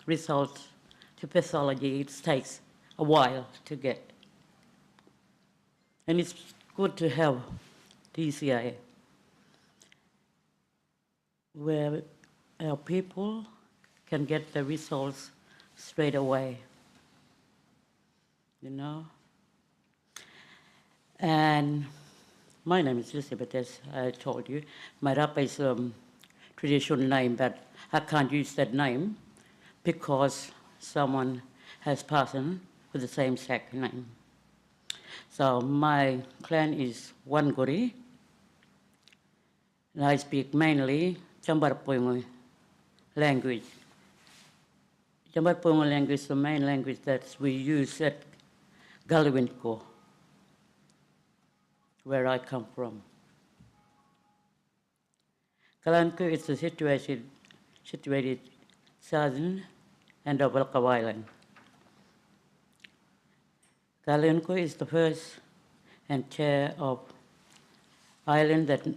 results to pathology, it takes a while to get. And it's good to have DCI, where our people can get the results straight away, you know. And my name is Elizabeth, as I told you. My Rapa is traditional name, but I can't use that name because someone has passed on with the same exact name. So my clan is Wanguri, and I speak mainly Chambarpoingo language. Chambarpoingo language is the main language that we use at Galwinko, where I come from. Kalanko is situated southern end of Elko Island. Kalanko is the first and chair of island that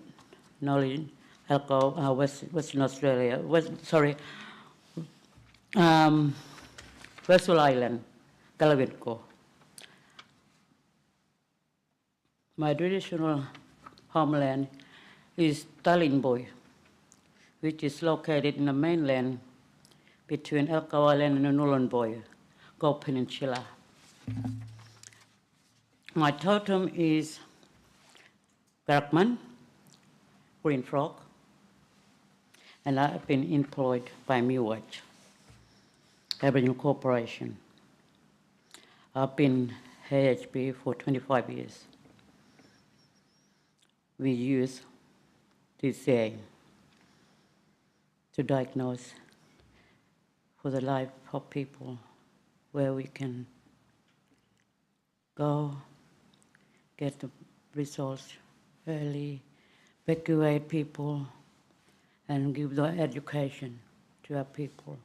knowledge Elko, Western Australia, Western Island, Galwinko. My traditional homeland is Talinboy, which is located in the mainland between Elko Island and Nullarbor, Gold Peninsula. My totem is Berkman, green frog, and I've been employed by Miwatch, Aboriginal Corporation. I've been AHP for 25 years. We use DCA to diagnose for the life of people, where we can go get the results early, evacuate people, and give the education to our people.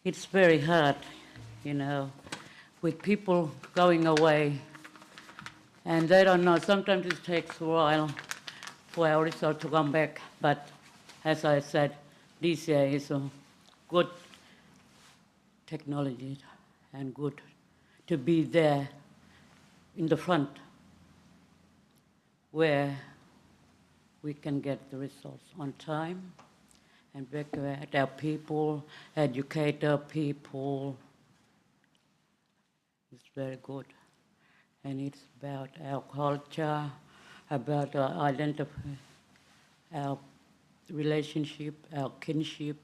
It's very hard, you know, with people going away, and they don't know. Sometimes it takes a while for our result to come back, but as I said, DCA is a good technology and good to be there in the front where we can get the results on time and evacuate our people, educate our people. It's very good. And it's about our culture, about our identity, our relationship, our kinship,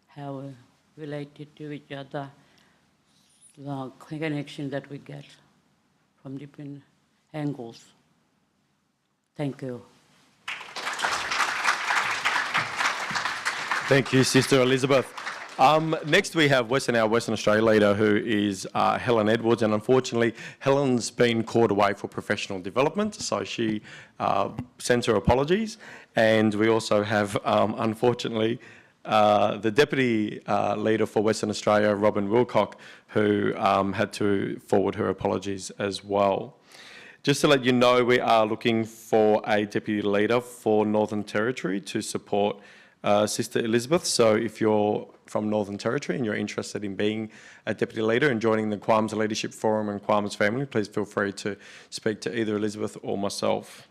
how we're related to each other, the connection that we get from different angles. Thank you. Thank you, Sister Elizabeth. Next we have our Western Australia leader, who is Helen Edwards, and unfortunately Helen's been called away for professional development, so she sends her apologies. And we also have, unfortunately, the Deputy Leader for Western Australia, Robin Wilcock, who had to forward her apologies as well. Just to let you know, we are looking for a Deputy Leader for Northern Territory to support Sister Elizabeth. So if you're from Northern Territory and you're interested in being a Deputy Leader and joining the QAAMS Leadership Forum and QAAMS family, please feel free to speak to either Elizabeth or myself.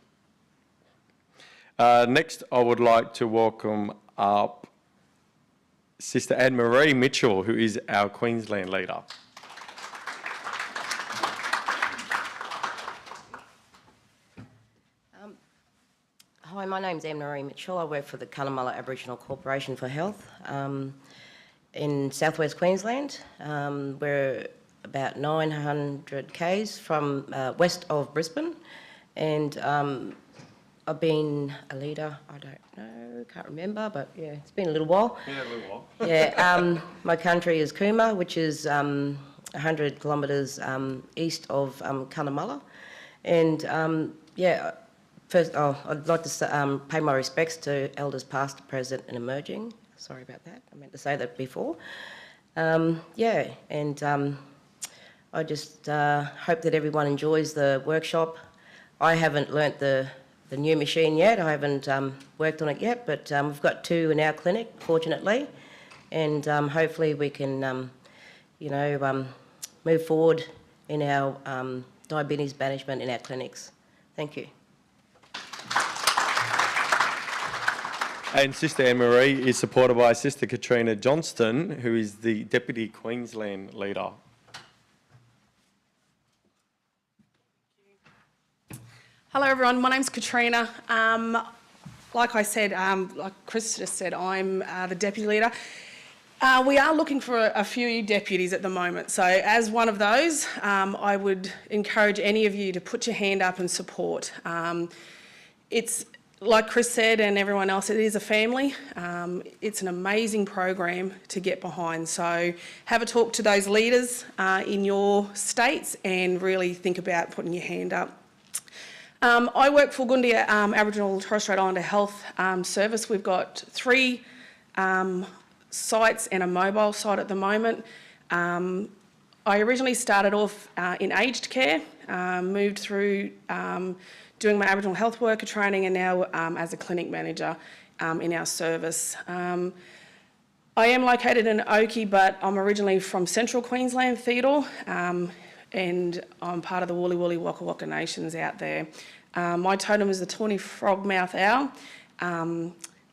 Next, I would like to welcome up Sister Anne-Marie Mitchell, who is our Queensland leader. Hi, my name's Anne-Marie Mitchell. I work for the Cunnamulla Aboriginal Corporation for Health in southwest Queensland. We're about 900 k's from west of Brisbane, and I've been a leader, I don't know, can't remember, but yeah, it's been a little while. Yeah, a little while. Yeah, my country is Cooma, which is 100 kilometres east of Cunnamulla, and yeah. First, I'd like to pay my respects to elders past, present and emerging. Sorry about that, I meant to say that before. Yeah, and I just hope that everyone enjoys the workshop. I haven't learnt the new machine yet, I haven't worked on it yet, but we've got 2 in our clinic, fortunately, and hopefully we can, you know, move forward in our diabetes management in our clinics. Thank you. And Sister Anne-Marie is supported by Sister Katrina Johnston, who is the Deputy Queensland leader. Hello everyone, my name's Katrina. Like I said, like Chris just said, I'm the deputy leader. We are looking for a few deputies at the moment, so as one of those, I would encourage any of you to put your hand up and support. It's like Chris said and everyone else, it is a family. It's an amazing program to get behind, so have a talk to those leaders in your states and really think about putting your hand up. I work for Gundia Aboriginal and Torres Strait Islander Health Service. We've got 3 sites and a mobile site at the moment. I originally started off in aged care, moved through doing my Aboriginal health worker training, and now as a clinic manager in our service. I am located in Oakey, but I'm originally from Central Queensland, Theodore, and I'm part of the Woolly Woolly Waka Waka Nations out there. My totem is the tawny frogmouth owl,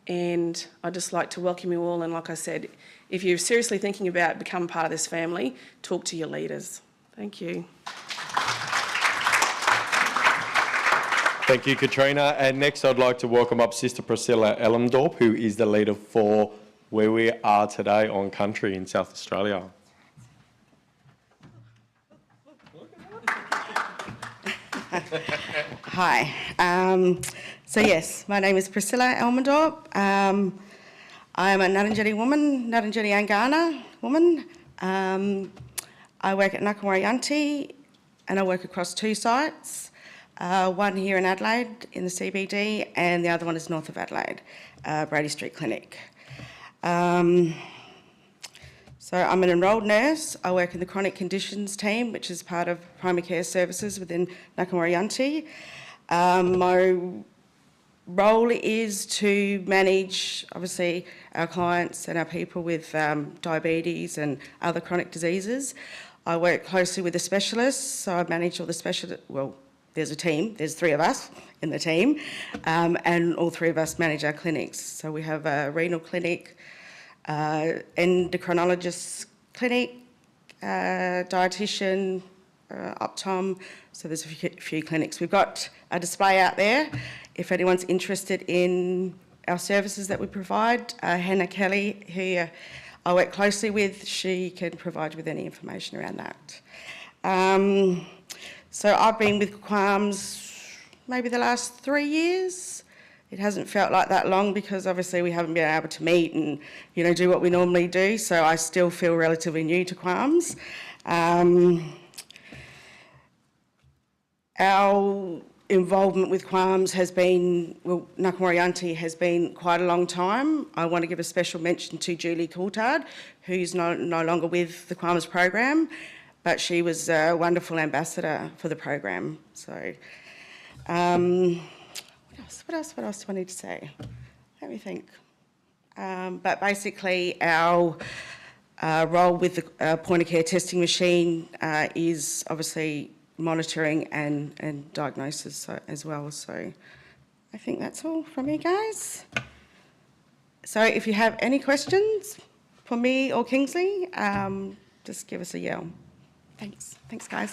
and I'd just like to welcome you all, and like I said, if you're seriously thinking about becoming part of this family, talk to your leaders. Thank you. Thank you, Katrina. And next I'd like to welcome up Sister Priscilla Elmdorp, who is the leader for where we are today on country in South Australia. Hi. So yes, my name is Priscilla Elmdorp. I am a Ngarrindjeri woman, Ngarrindjeri Angana woman. I work at Nakamwarianti and I work across 2 sites. One here in Adelaide in the CBD and the other one is north of Adelaide, Brady Street Clinic. So I'm an enrolled nurse. I work in the chronic conditions team, which is part of primary care services within Nakamwarianti. My role is to manage, obviously, our clients and our people with diabetes and other chronic diseases. I work closely with the specialists, so I manage all the specialists. Well, there's a team, there's 3 of us in the team, and all 3 of us manage our clinics. So we have a renal clinic, endocrinologist clinic, dietitian, optom, so there's a few clinics. We've got a display out there if anyone's interested in our services that we provide. Hannah Kelly, who I work closely with, she can provide you with any information around that. So I've been with QAAMS maybe the last 3 years. It hasn't felt like that long because obviously we haven't been able to meet and, you know, do what we normally do, so I still feel relatively new to QAAMS. Our involvement with QAAMS has been, well, Nakamwarianti has been quite a long time. I want to give a special mention to Julie Coulthard, who's no longer with the QAAMS program, but she was a wonderful ambassador for the program. So, what else do I need to say? Let me think. But basically our role with the point of care testing machine is obviously monitoring and diagnosis as well. So I think that's all from you guys. So if you have any questions, for me or Kingsley, just give us a yell. Thanks. Thanks, guys.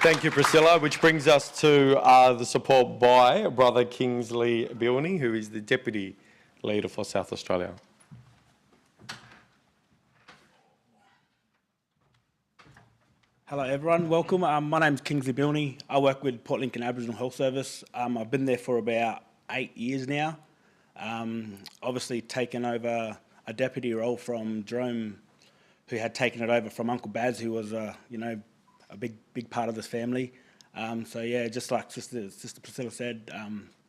Thank you, Priscilla, which brings us to the support by Brother Kingsley Bilney, who is the Deputy Leader for South Australia. Hello everyone, welcome. My name's Kingsley Bilney. I work with Port Lincoln Aboriginal Health Service. I've been there for about 8 years now. Obviously taken over a deputy role from Jerome, who had taken it over from Uncle Baz, who was a big part of this family. So yeah, just like Sister Priscilla said,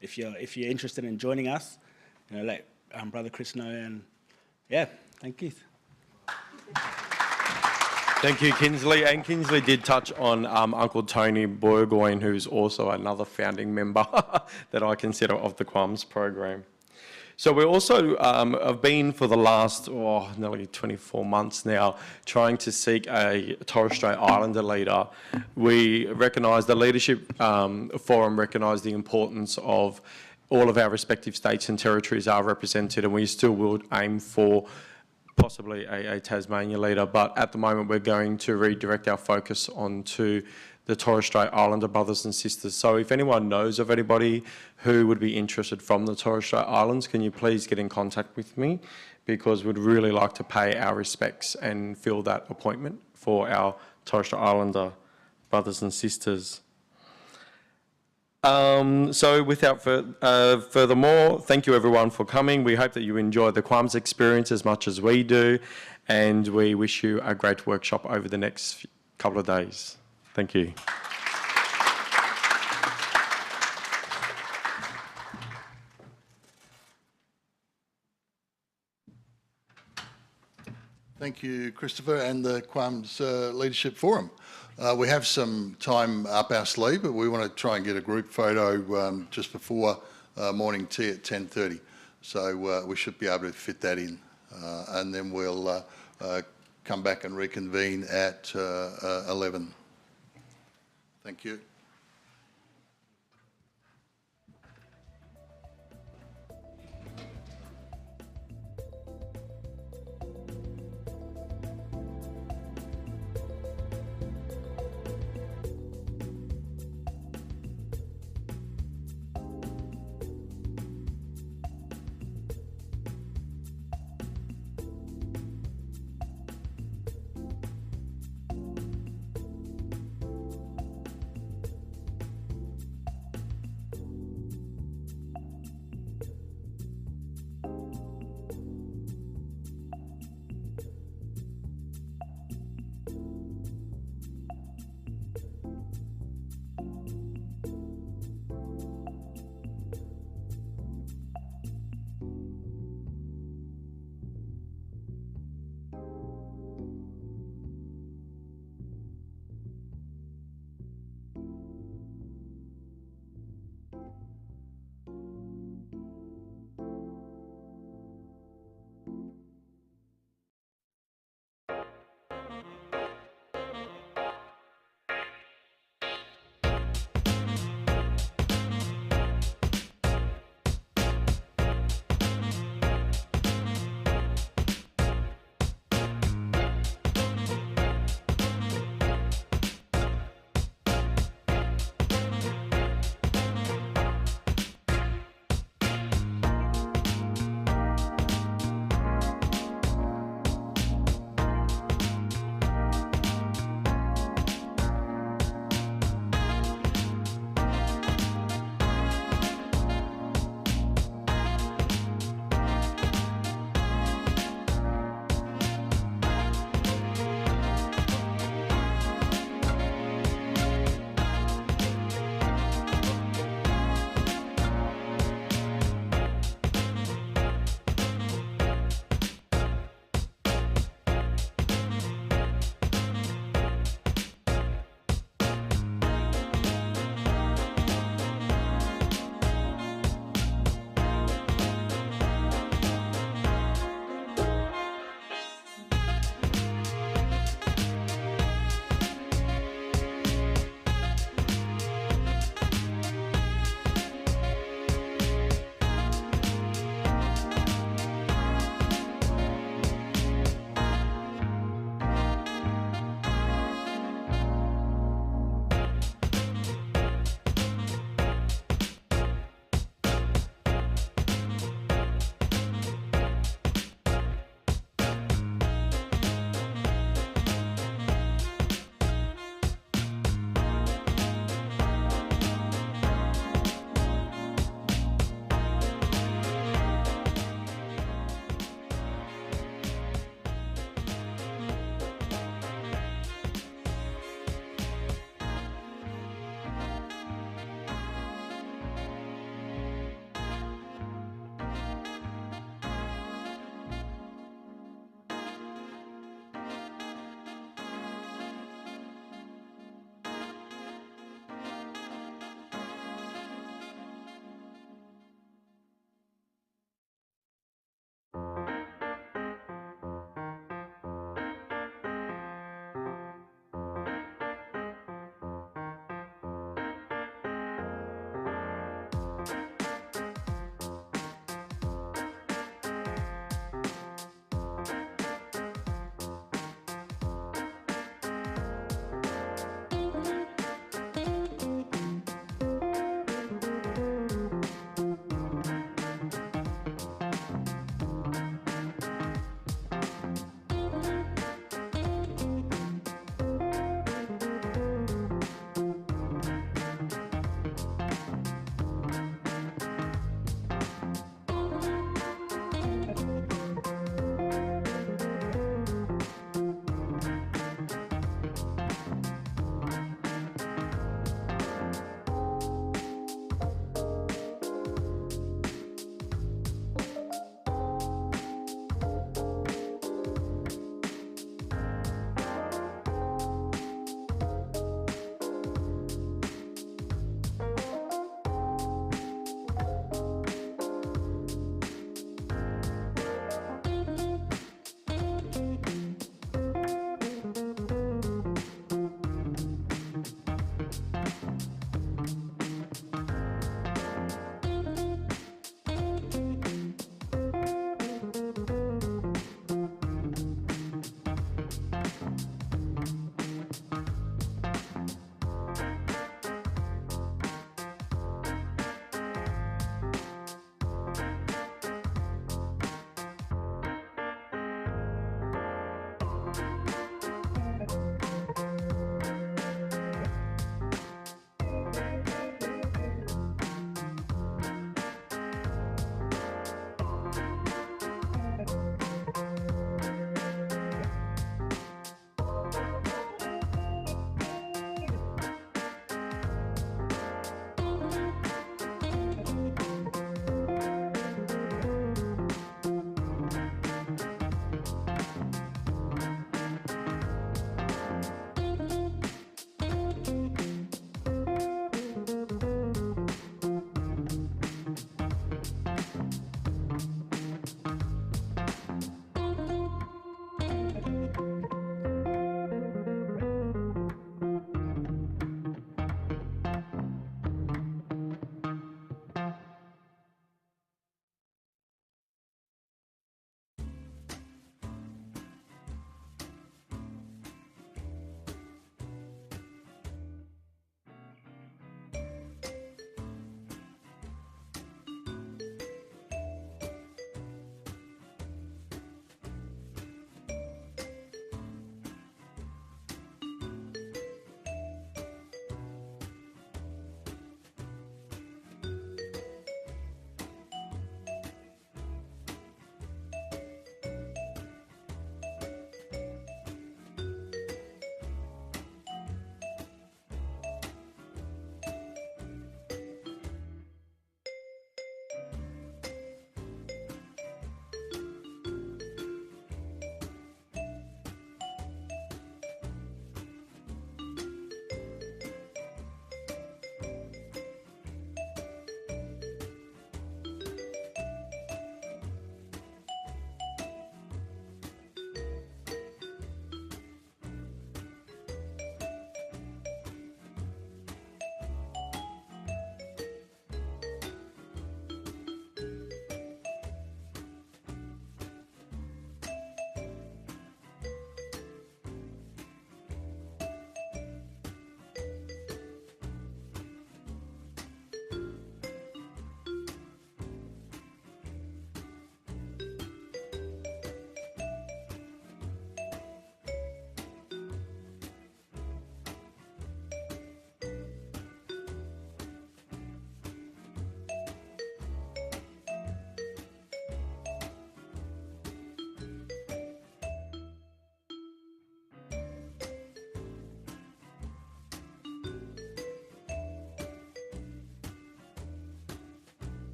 if you're interested in joining us, let Brother Chris know, and yeah, thank you. Thank you, Kingsley. And Kingsley did touch on Uncle Tony Burgoyne, who's also another founding member that I consider of the QAAMS program. So we also have been for the last nearly 24 months now trying to seek a Torres Strait Islander leader. We recognise the Leadership Forum recognised the importance of all of our respective states and territories are represented, and we still will aim for possibly a Tasmania leader, but at the moment we're going to redirect our focus onto the Torres Strait Islander brothers and sisters. So if anyone knows of anybody who would be interested from the Torres Strait Islands, can you please get in contact with me, because we'd really like to pay our respects and fill that appointment for our Torres Strait Islander brothers and sisters. So without furthermore, thank you everyone for coming. We hope that you enjoy the QAAMS experience as much as we do, and we wish you a great workshop over the next couple of days. Thank you. Thank you, Christopher, and the QAAMS Leadership Forum. We have some time up our sleeve, but we want to try and get a group photo just before morning tea at 10:30. So we should be able to fit that in. And then we'll come back and reconvene at 11. Thank you.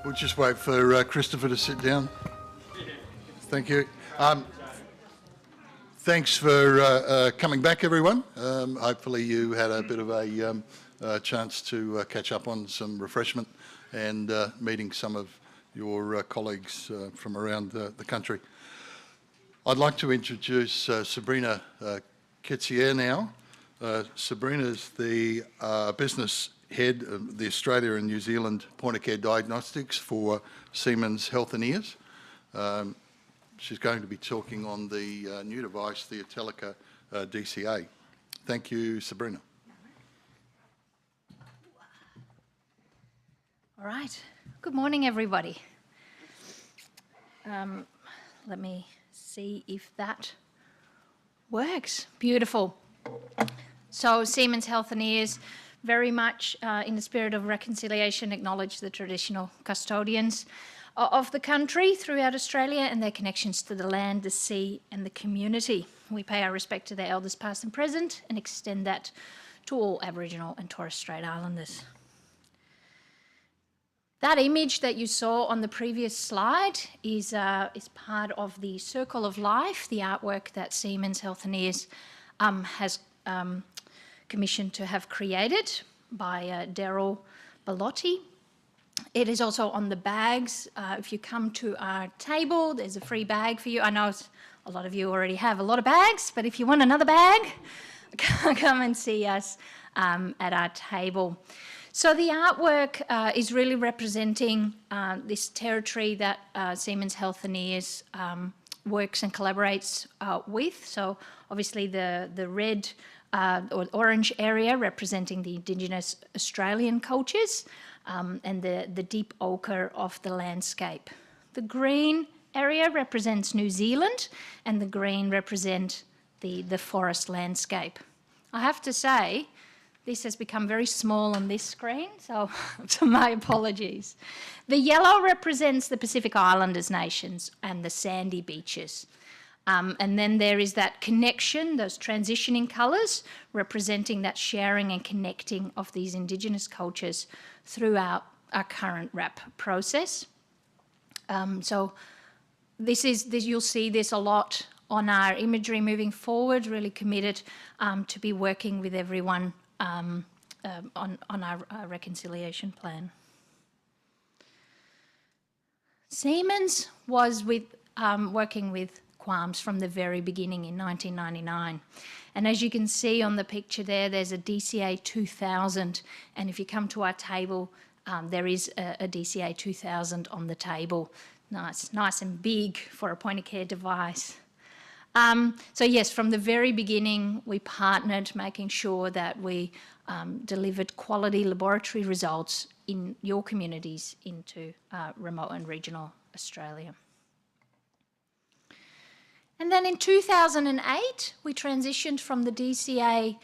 We'll just wait for Christopher to sit down. Thank you. Thanks for coming back, everyone. Hopefully you had a bit of a chance to catch up on some refreshment and meeting some of your colleagues from around the country. I'd like to introduce Sabrina Ketzier now. Sabrina's the business head of the Australia and New Zealand point of care diagnostics for Siemens Healthineers. She's going to be talking on the new device, the Atelica DCA. Thank you, Sabrina. All right. Good morning, everybody. Let me see if that works. Beautiful. So Siemens Healthineers, very much in the spirit of reconciliation, acknowledge the traditional custodians of the country throughout Australia and their connections to the land, the sea and the community. We pay our respect to their elders past and present and extend that to all Aboriginal and Torres Strait Islanders. That image that you saw on the previous slide is part of the Circle of Life, the artwork that Siemens Healthineers has commissioned to have created by Daryl Bellotti. It is also on the bags. If you come to our table, there's a free bag for you. I know a lot of you already have a lot of bags, but if you want another bag, come and see us at our table. So the artwork is really representing this territory that Siemens Healthineers works and collaborates with. So obviously the red or orange area representing the Indigenous Australian cultures, and the deep ochre of the landscape. The green area represents New Zealand and the green represent the forest landscape. I have to say, this has become very small on this screen, so my apologies. The yellow represents the Pacific Islanders nations and the sandy beaches. And then there is that connection, those transitioning colours, representing that sharing and connecting of these Indigenous cultures throughout our current RAP process. So you'll see this a lot on our imagery moving forward, really committed to be working with everyone on our reconciliation plan. Siemens was working with QAAMS from the very beginning in 1999. And as you can see on the picture there, there's a DCA 2000. And if you come to our table, there is a DCA 2000 on the table. Nice and big for a point of care device. So yes, from the very beginning, we partnered, making sure that we delivered quality laboratory results in your communities into remote and regional Australia. And then in 2008, we transitioned from the DCA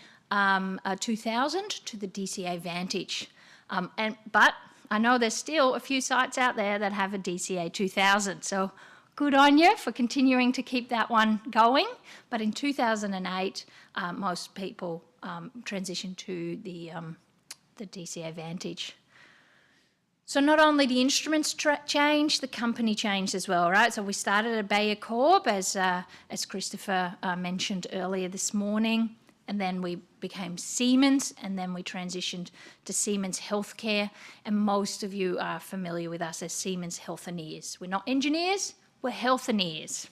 2000 to the DCA Vantage. But I know there's still a few sites out there that have a DCA 2000. So good on you for continuing to keep that one going. But in 2008, most people transitioned to the DCA Vantage. So not only the instruments changed, the company changed as well, right? So we started at Bayer Corp, as Christopher mentioned earlier this morning, and then we became Siemens, and then we transitioned to Siemens Healthcare, and most of you are familiar with us as Siemens Healthineers. We're not engineers, we're Healthineers.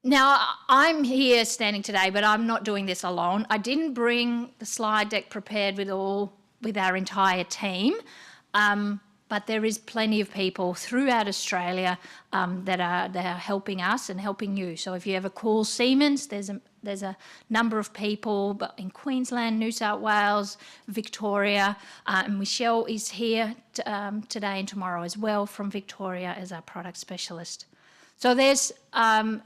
Now, I'm here standing today, but I'm not doing this alone. I didn't bring the slide deck prepared with our entire team, but there is plenty of people throughout Australia that are helping us and helping you. So if you ever call Siemens, there's a number of people in Queensland, New South Wales, Victoria, and Michelle is here today and tomorrow as well from Victoria as our product specialist. So there's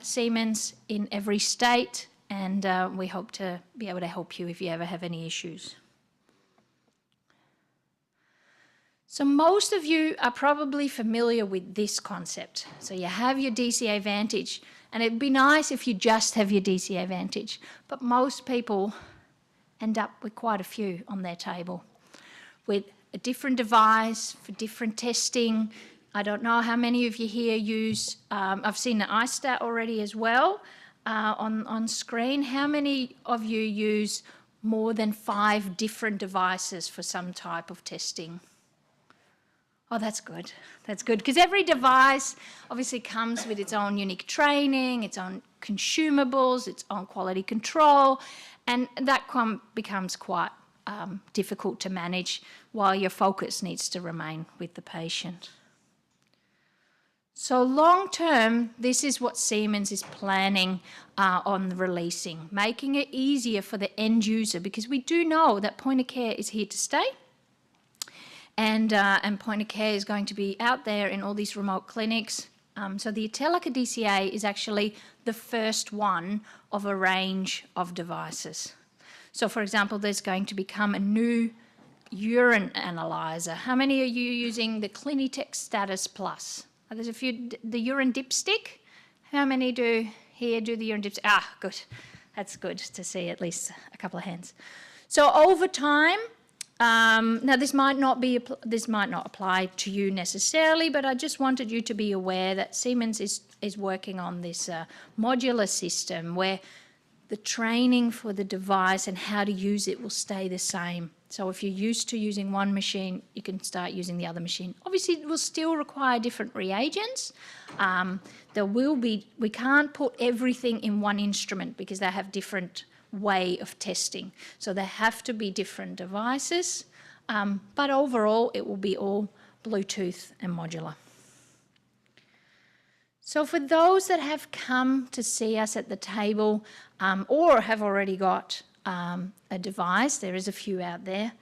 Siemens in every state, and we hope to be able to help you if you ever have any issues. So most of you are probably familiar with this concept. So you have your DCA Vantage, and it'd be nice if you just have your DCA Vantage, but most people end up with quite a few on their table, with a different device for different testing. I don't know how many of you here use, I've seen the iStat already as well on screen. How many of you use more than 5 different devices for some type of testing? Oh, that's good. That's good, because every device obviously comes with its own unique training, its own consumables, its own quality control, and that becomes quite difficult to manage while your focus needs to remain with the patient. So long term, this is what Siemens is planning on releasing, making it easier for the end user, because we do know that point of care is here to stay. And point of care is going to be out there in all these remote clinics. So the Atelica DCA is actually the first one of a range of devices. So for example, there's going to become a new urine analyzer. How many are you using the Clinitech Status Plus? There's a few, the urine dipstick. How many do here do the urine dipstick? Ah, good. That's good to see at least a couple of hands. So over time, now this might not apply to you necessarily, but I just wanted you to be aware that Siemens is working on this modular system where the training for the device and how to use it will stay the same. So if you're used to using one machine, you can start using the other machine. Obviously, it will still require different reagents. We can't put everything in one instrument because they have different way of testing. So they have to be different devices, but overall it will be all Bluetooth and modular. So for those that have come to see us at the table or have already got a device, there is a few out there,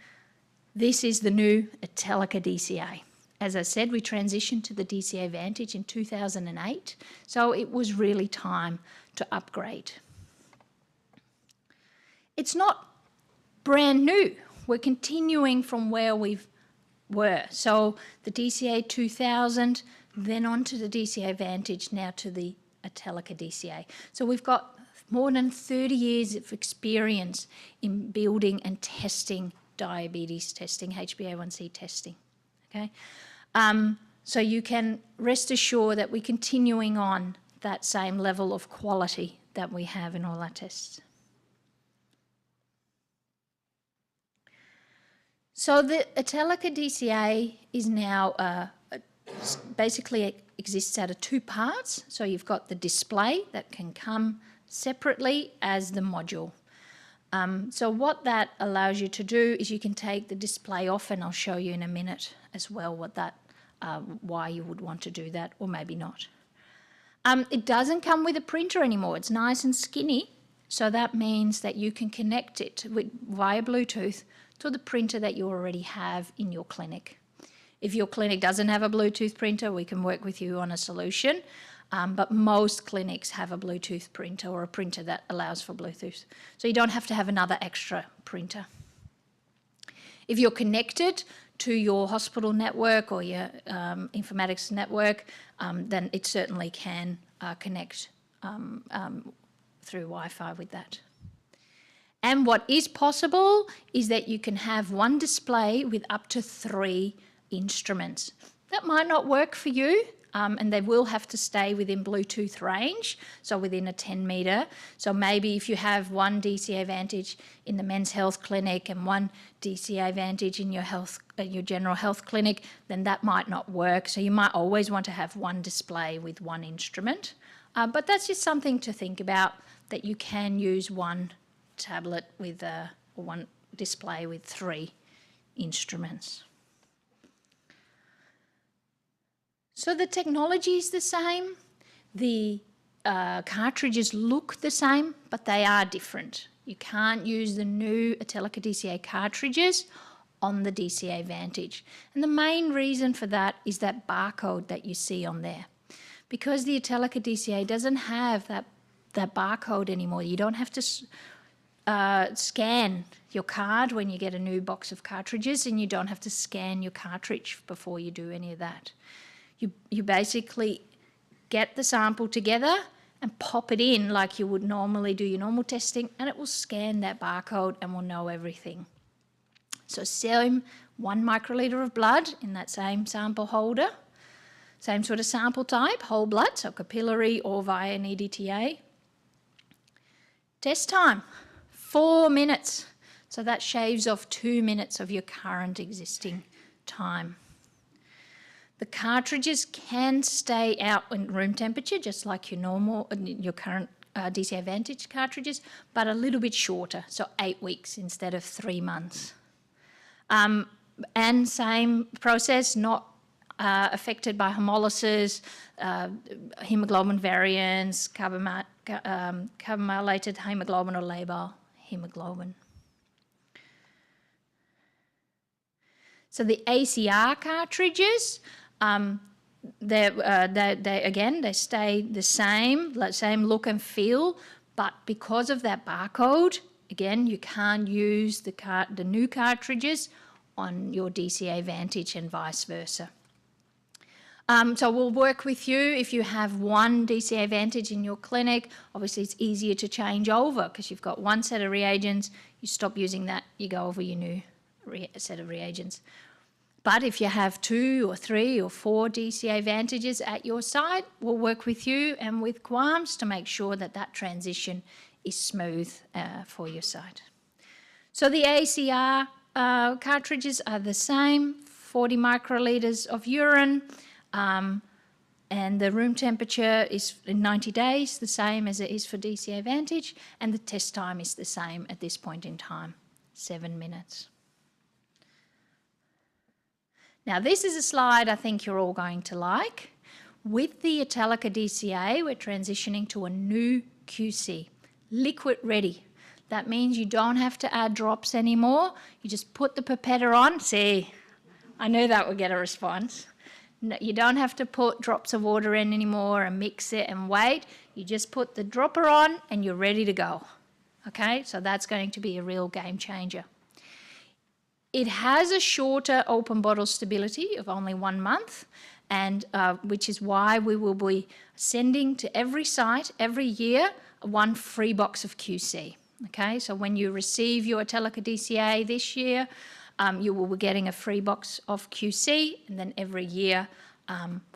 this is the new Atelica DCA. As I said, we transitioned to the DCA Vantage in 2008, so it was really time to upgrade. It's not brand new. We're continuing from where we were. So the DCA 2000, then on to the DCA Vantage, now to the Atelica DCA. So we've got more than 30 years of experience in building and testing diabetes testing, HbA1c testing, okay? So you can rest assured that we're continuing on that same level of quality that we have in all our tests. So the Atelica DCA is now basically exists out of 2 parts. So you've got the display that can come separately as the module. So what that allows you to do is you can take the display off, and I'll show you in a minute as well what that, why you would want to do that, or maybe not. It doesn't come with a printer anymore. It's nice and skinny. So that means that you can connect it via Bluetooth to the printer that you already have in your clinic. If your clinic doesn't have a Bluetooth printer, we can work with you on a solution, but most clinics have a Bluetooth printer or a printer that allows for Bluetooth. So you don't have to have another extra printer. If you're connected to your hospital network or your informatics network, then it certainly can connect through Wi-Fi with that. And what is possible is that you can have one display with up to 3 instruments. That might not work for you, and they will have to stay within Bluetooth range, so within a 10 metre. So maybe if you have one DCA Vantage in the men's health clinic and one DCA Vantage in your general health clinic, then that might not work. So you might always want to have one display with one instrument. But that's just something to think about, that you can use one tablet with or one display with 3 instruments. So the technology is the same, the cartridges look the same, but they are different. You can't use the new Atelica DCA cartridges on the DCA Vantage. And the main reason for that is that barcode that you see on there. Because the Atelica DCA doesn't have that barcode anymore, you don't have to scan your card when you get a new box of cartridges, and you don't have to scan your cartridge before you do any of that. You basically get the sample together and pop it in like you would normally do your normal testing, and it will scan that barcode and will know everything. So same 1 microlitre of blood in that same sample holder, same sort of sample type, whole blood, so capillary or via an EDTA. Test time, 4 minutes. So that shaves off 2 minutes of your current existing time. The cartridges can stay out in room temperature, just like your current DCA Advantage cartridges, but a little bit shorter, so 8 weeks instead of 3 months. And same process, not affected by hemolysis, hemoglobin variants, carbamylated hemoglobin or labile hemoglobin. So the ACR cartridges, they stay the same look and feel, but because of that barcode, again, you can't use the new cartridges on your DCA Advantage and vice versa. So we'll work with you if you have one DCA Advantage in your clinic. Obviously, it's easier to change over because you've got one set of reagents. You stop using that, you go over your new set of reagents. But if you have 2 or 3 or 4 DCA Advantages at your site, we'll work with you and with QAAMS to make sure that that transition is smooth for your site. So the ACR cartridges are the same, 40 microlitres of urine, and the room temperature is in 90 days, the same as it is for DCA Advantage, and the test time is the same at this point in time, 7 minutes. Now, this is a slide I think you're all going to like. With the Italica DCA, we're transitioning to a new QC, liquid ready. That means you don't have to add drops anymore. You just put the pipetta on. See, I knew that would get a response. No, you don't have to put drops of water in anymore and mix it and wait. You just put the dropper on and you're ready to go. Okay, so that's going to be a real game changer. It has a shorter open bottle stability of only 1 month, and which is why we will be sending to every site every year 1 free box of QC. Okay, so when you receive your Italica DCA this year, you will be getting a free box of QC, and then every year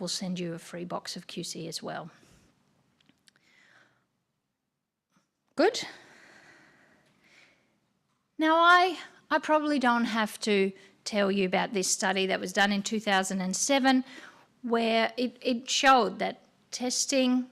we'll send you a free box of QC as well. Good. Now I probably don't have to tell you about this study that was done in 2007, where it showed that testing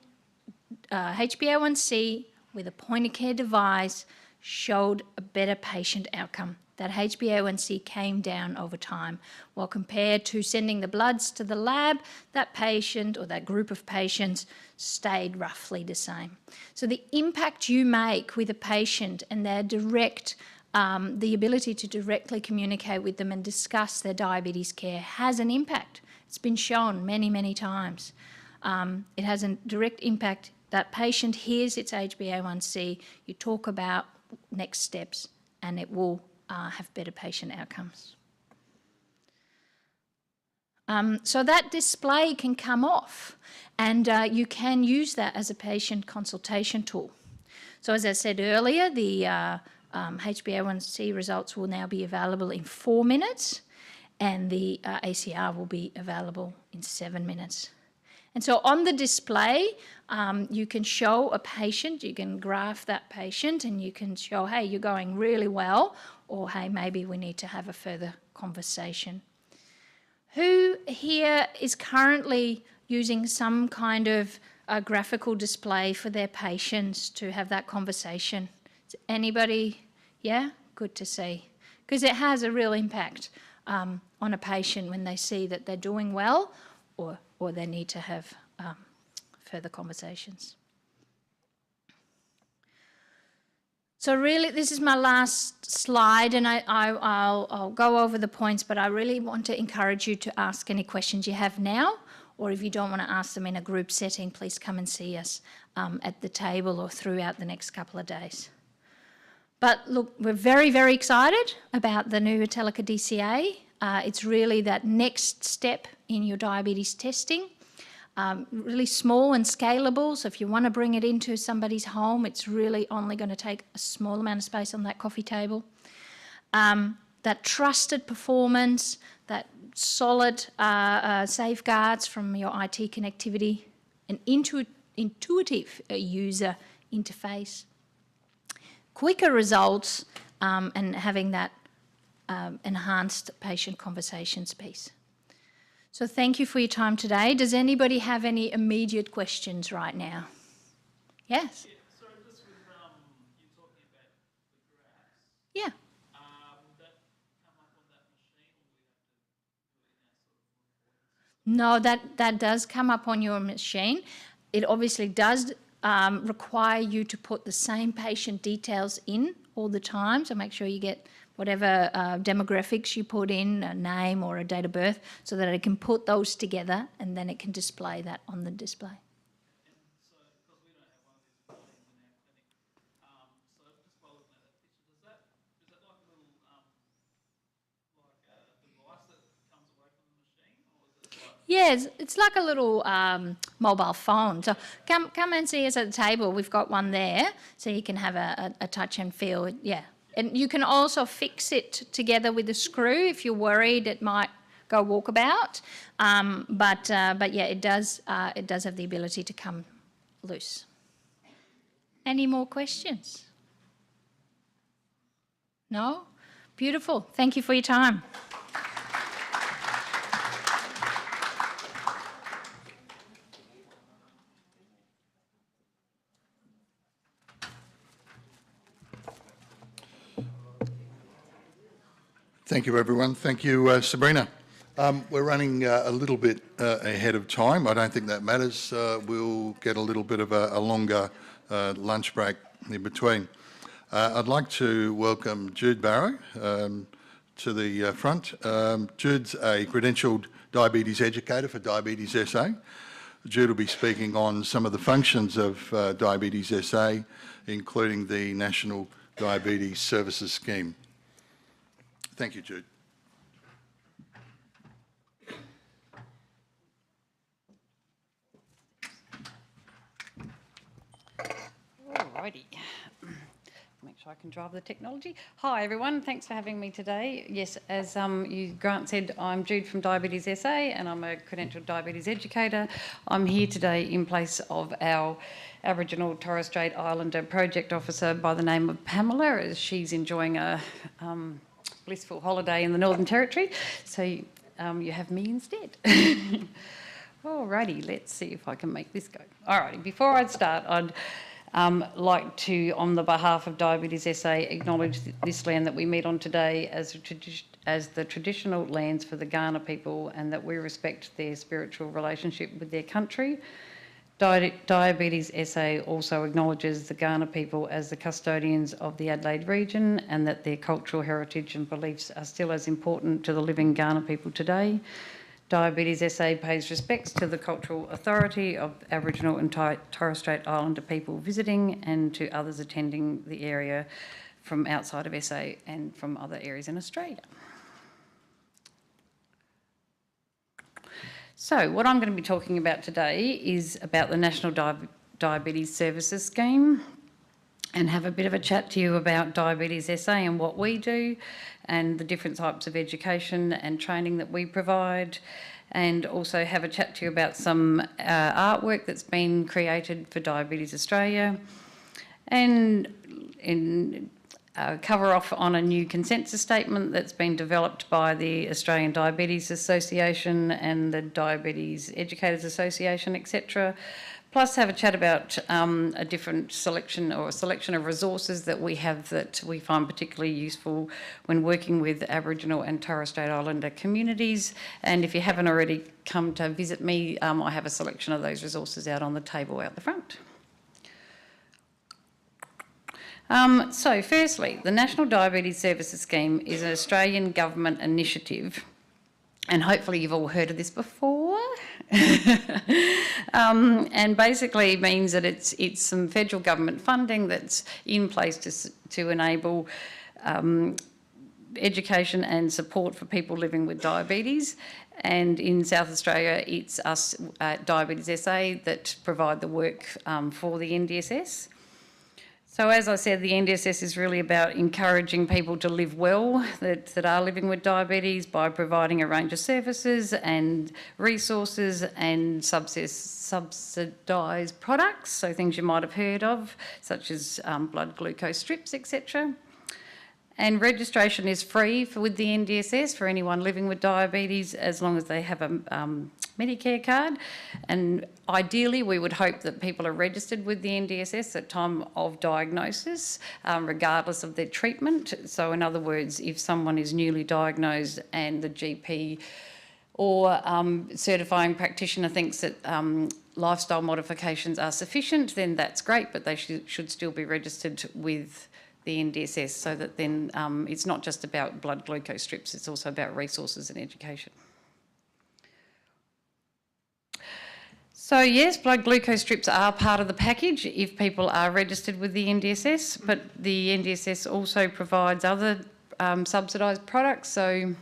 HbA1c with a point-of-care device showed a better patient outcome. That HbA1c came down over time, while compared to sending the bloods to the lab, that patient or that group of patients stayed roughly the same. So the impact you make with a patient and their direct the ability to directly communicate with them and discuss their diabetes care has an impact. It's been shown many, many times. It has a direct impact. That patient hears its HbA1c, you talk about next steps, and it will have better patient outcomes. So that display can come off, and you can use that as a patient consultation tool. So as I said earlier, the HbA1c results will now be available in 4 minutes, and the ACR will be available in 7 minutes. And so on the display, you can show a patient, you can graph that patient, and you can show, hey, you're going really well, or hey, maybe we need to have a further conversation. Who here is currently using some kind of graphical display for their patients to have that conversation? Anybody? Yeah? Good to see. Because it has a real impact on a patient when they see that they're doing well or they need to have further conversations. So really, this is my last slide, and I'll go over the points, but I really want to encourage you to ask any questions you have now, or if you don't want to ask them in a group setting, please come and see us at the table or throughout the next couple of days. But look, we're very, very excited about the new Italica DCA. It's really that next step in your diabetes testing. Really small and scalable, so if you want to bring it into somebody's home, it's really only going to take a small amount of space on that coffee table. that trusted performance, that solid safeguards from your IT connectivity, an intuitive user interface, quicker results, and having that enhanced patient conversations piece. So thank you for your time today. Does anybody have any immediate questions right now? Yes? Yeah, so just with you talking about the graphs, Yeah. would that come up on that machine, or we have to do it in our sort of No, that does come up on your machine. It obviously does require you to put the same patient details in all the time, so make sure you get whatever demographics you put in, a name or a date of birth, so that it can put those together and then it can display that on the display. So, because we don't have one of these machines in our clinic, so just by looking at that picture, is that like a little device that comes away from the machine, or is it like? Yes, it's like a little mobile phone. So come and see us at the table. We've got one there, so you can have a touch and feel. Yeah, and you can also fix it together with a screw if you're worried it might go walkabout. But yeah, it does have the ability to come loose. Any more questions? No? Beautiful. Thank you for your time. Thank you, everyone. Thank you, Sabrina. We're running a little bit ahead of time. I don't think that matters. We'll get a little bit of a longer lunch break in between. I'd like to welcome Jude Barrow to the front. Jude's a credentialed diabetes educator for Diabetes SA. Jude will be speaking on some of the functions of Diabetes SA, including the National Diabetes Services Scheme. Thank you, Jude. Alrighty. Make sure I can drive the technology. Hi everyone, thanks for having me today. Yes, as Grant said, I'm Jude from Diabetes SA and I'm a credentialed diabetes educator. I'm here today in place of our Aboriginal Torres Strait Islander project officer by the name of Pamela, as she's enjoying a blissful holiday in the Northern Territory. So you have me instead. Alrighty, let's see if I can make this go. Alrighty, before I start, I'd like to, on the behalf of Diabetes SA, acknowledge this land that we meet on today as the traditional lands for the Kaurna people, and that we respect their spiritual relationship with their country. Diabetes SA also acknowledges the Kaurna people as the custodians of the Adelaide region, and that their cultural heritage and beliefs are still as important to the living Kaurna people today. Diabetes SA pays respects to the cultural authority of Aboriginal and Torres Strait Islander people visiting, and to others attending the area from outside of SA and from other areas in Australia. So what I'm going to be talking about today is about the National Diabetes Services Scheme, and have a bit of a chat to you about Diabetes SA and what we do, and the different types of education and training that we provide, and also have a chat to you about some artwork that's been created for Diabetes Australia, and cover off on a new consensus statement that's been developed by the Australian Diabetes Association and the Diabetes Educators Association, etc. Plus have a chat about a different selection, or a selection of resources that we have that we find particularly useful when working with Aboriginal and Torres Strait Islander communities. And if you haven't already come to visit me, I have a selection of those resources out on the table out the front. So firstly, the National Diabetes Services Scheme is an Australian government initiative, and hopefully you've all heard of this before. And basically means that it's some federal government funding that's in place to enable education and support for people living with diabetes. And in South Australia, it's us at Diabetes SA that provide the work for the NDSS. So as I said, the NDSS is really about encouraging people to live well that are living with diabetes by providing a range of services and resources and subsidised products, so things you might have heard of, such as blood glucose strips, etc. And registration is free with the NDSS for anyone living with diabetes as long as they have a Medicare card. And ideally, we would hope that people are registered with the NDSS at time of diagnosis, regardless of their treatment. So in other words, if someone is newly diagnosed and the GP or certifying practitioner thinks that lifestyle modifications are sufficient, then that's great, but they should still be registered with the NDSS so that then it's not just about blood glucose strips, it's also about resources and education. So yes, blood glucose strips are part of the package if people are registered with the NDSS, but the NDSS also provides other subsidised products, so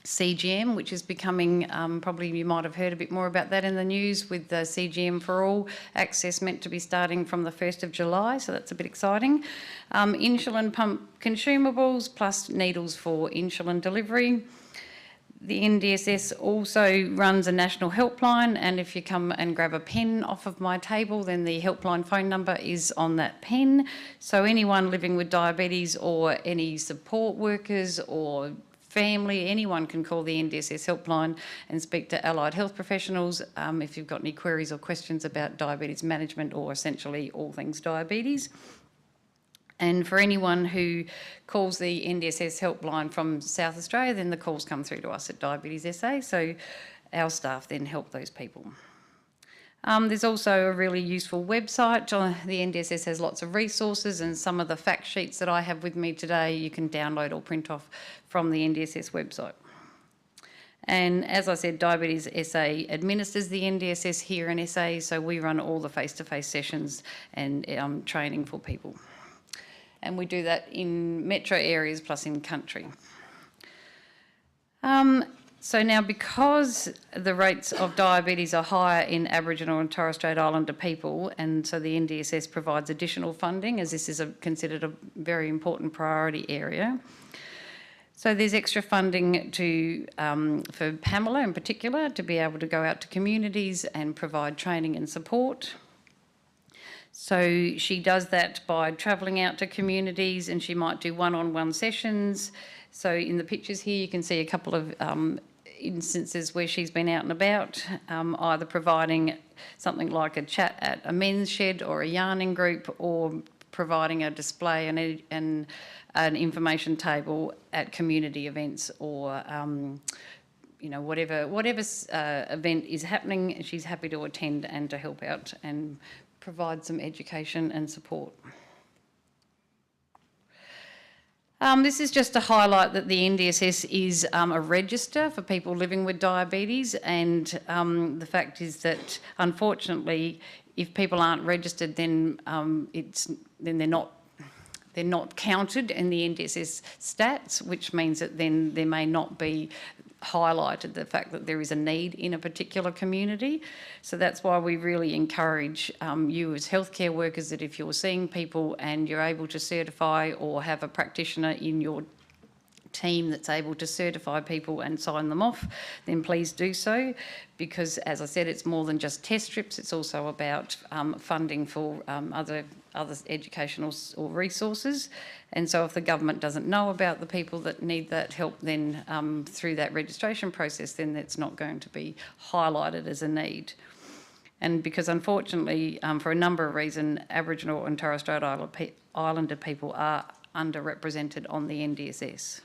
CGM, which is becoming, probably you might have heard a bit more about that in the news with the CGM for All access meant to be starting from the 1st of July, so that's a bit exciting. Insulin pump consumables plus needles for insulin delivery. The NDSS also runs a national helpline, and if you come and grab a pen off of my table, then the helpline phone number is on that pen. So anyone living with diabetes or any support workers or family, anyone can call the NDSS helpline and speak to allied health professionals if you've got any queries or questions about diabetes management or essentially all things diabetes. And for anyone who calls the NDSS helpline from South Australia, then the calls come through to us at Diabetes SA, so our staff then help those people. There's also a really useful website. The NDSS has lots of resources, and some of the fact sheets that I have with me today you can download or print off from the NDSS website. And as I said, Diabetes SA administers the NDSS here in SA, so we run all the face-to-face sessions and training for people. And we do that in metro areas plus in country. So now, because the rates of diabetes are higher in Aboriginal and Torres Strait Islander people, and so the NDSS provides additional funding, as this is considered a very important priority area. So there's extra funding for Pamela in particular to be able to go out to communities and provide training and support. So she does that by travelling out to communities, and she might do one-on-one sessions. So in the pictures here you can see a couple of instances where she's been out and about, either providing something like a chat at a men's shed or a yarning group, or providing a display and an information table at community events, or you know, whatever event is happening, she's happy to attend and to help out and provide some education and support. This is just to highlight that the NDSS is a register for people living with diabetes, and the fact is that unfortunately, if people aren't registered, then they're not counted in the NDSS stats, which means that then there may not be highlighted the fact that there is a need in a particular community. So that's why we really encourage you as healthcare workers that if you're seeing people and you're able to certify or have a practitioner in your team that's able to certify people and sign them off, then please do so, because as I said, it's more than just test strips, it's also about funding for other educational or resources. And so if the government doesn't know about the people that need that help, then through that registration process, then that's not going to be highlighted as a need. And because unfortunately, for a number of reasons, Aboriginal and Torres Strait Islander people are underrepresented on the NDSS.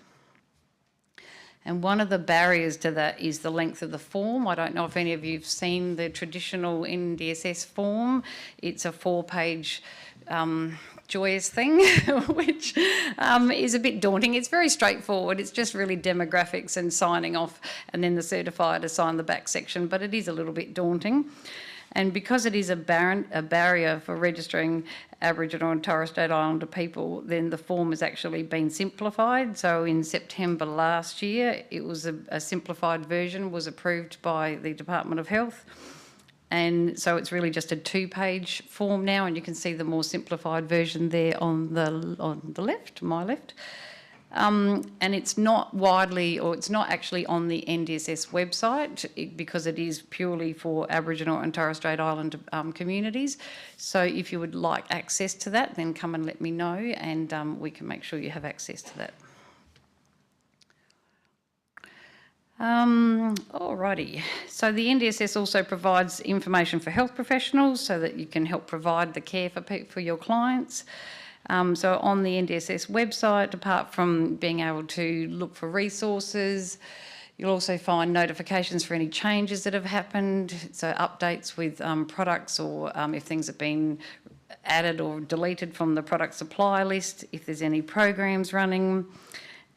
And one of the barriers to that is the length of the form. I don't know if any of you have seen the traditional NDSS form. It's a 4-page joyous thing, which is a bit daunting. It's very straightforward. It's just really demographics and signing off, and then the certifier to sign the back section, but it is a little bit daunting. And because it is a barrier for registering Aboriginal and Torres Strait Islander people, then the form has actually been simplified. So in September last year, it was a simplified version was approved by the Department of Health. And so it's really just a 2-page form now, and you can see the more simplified version there on the left, my left. And it's not widely, or it's not actually on the NDSS website because it is purely for Aboriginal and Torres Strait Island communities. So if you would like access to that, then come and let me know, and we can make sure you have access to that. Alrighty, so the NDSS also provides information for health professionals so that you can help provide the care for your clients. So on the NDSS website, apart from being able to look for resources, you'll also find notifications for any changes that have happened, so updates with products, or if things have been added or deleted from the product supply list, if there's any programs running.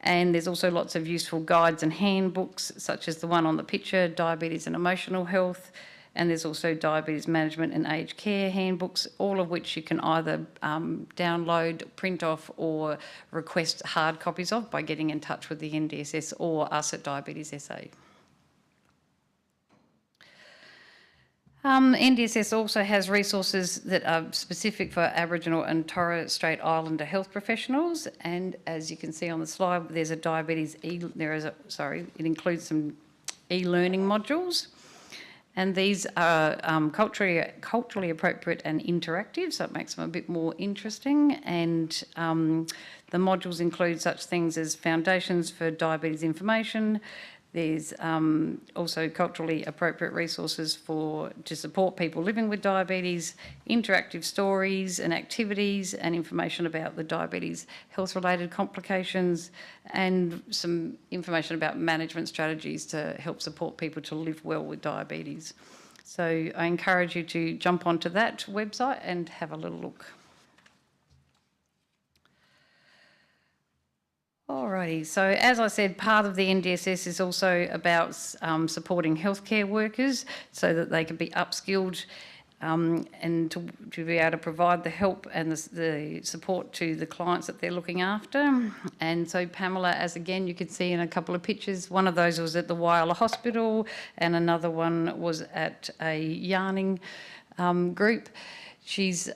And there's also lots of useful guides and handbooks, such as the one on the picture, Diabetes and Emotional Health. And there's also diabetes management and aged care handbooks, all of which you can either download, print off, or request hard copies of by getting in touch with the NDSS or us at Diabetes SA. NDSS also has resources that are specific for Aboriginal and Torres Strait Islander health professionals, and as you can see on the slide, there's a diabetes it includes some e-learning modules. And these are culturally appropriate and interactive, so it makes them a bit more interesting. And the modules include such things as foundations for diabetes information. There's also culturally appropriate resources to support people living with diabetes, interactive stories and activities, and information about the diabetes health-related complications, and some information about management strategies to help support people to live well with diabetes. So I encourage you to jump onto that website and have a little look. Alrighty, so as I said, part of the NDSS is also about supporting healthcare workers so that they can be upskilled and to be able to provide the help and the support to the clients that they're looking after. And so Pamela, as again you could see in a couple of pictures, one of those was at the Whyalla Hospital and another one was at a yarning group. She's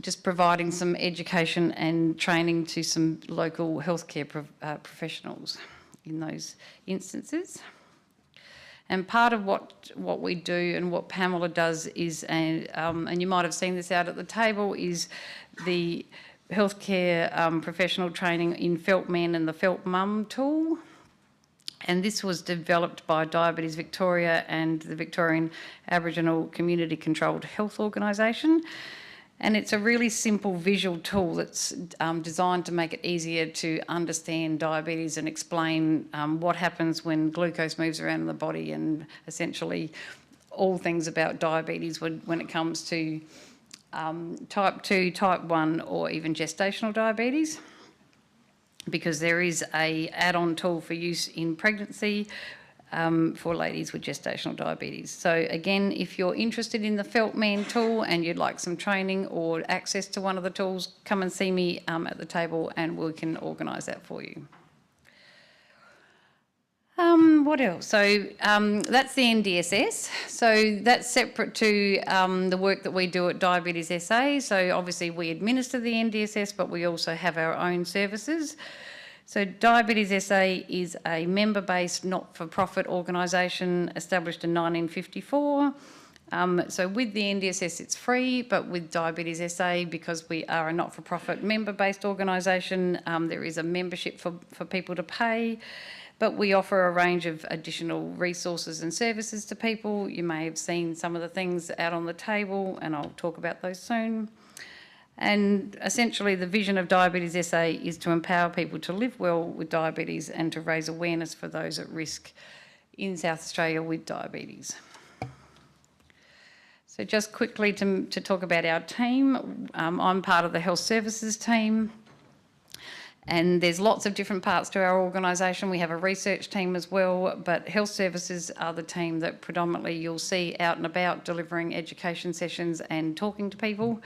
just providing some education and training to some local healthcare professionals in those instances. And part of what we do and what Pamela does is, and you might have seen this out at the table, is the healthcare professional training in Felt Men and the Felt Mum tool. And this was developed by Diabetes Victoria and the Victorian Aboriginal Community Controlled Health Organisation. And it's a really simple visual tool that's designed to make it easier to understand diabetes and explain what happens when glucose moves around in the body, and essentially all things about diabetes when it comes to type 2, type 1 or even gestational diabetes, because there is a add-on tool for use in pregnancy for ladies with gestational diabetes. So again, if you're interested in the Felt Man tool and you'd like some training or access to one of the tools, come and see me at the table and we can organise that for you. What else? So that's the NDSS. So that's separate to the work that we do at Diabetes SA. So obviously we administer the NDSS, but we also have our own services. So Diabetes SA is a member-based not-for-profit organisation established in 1954. So with the NDSS it's free, but with Diabetes SA, because we are a not-for-profit member-based organisation, there is a membership for people to pay. But we offer a range of additional resources and services to people. You may have seen some of the things out on the table, and I'll talk about those soon. And essentially the vision of Diabetes SA is to empower people to live well with diabetes and to raise awareness for those at risk in South Australia with diabetes. So just quickly to talk about our team, I'm part of the health services team. And there's lots of different parts to our organisation. We have a research team as well, but health services are the team that predominantly you'll see out and about delivering education sessions and talking to people.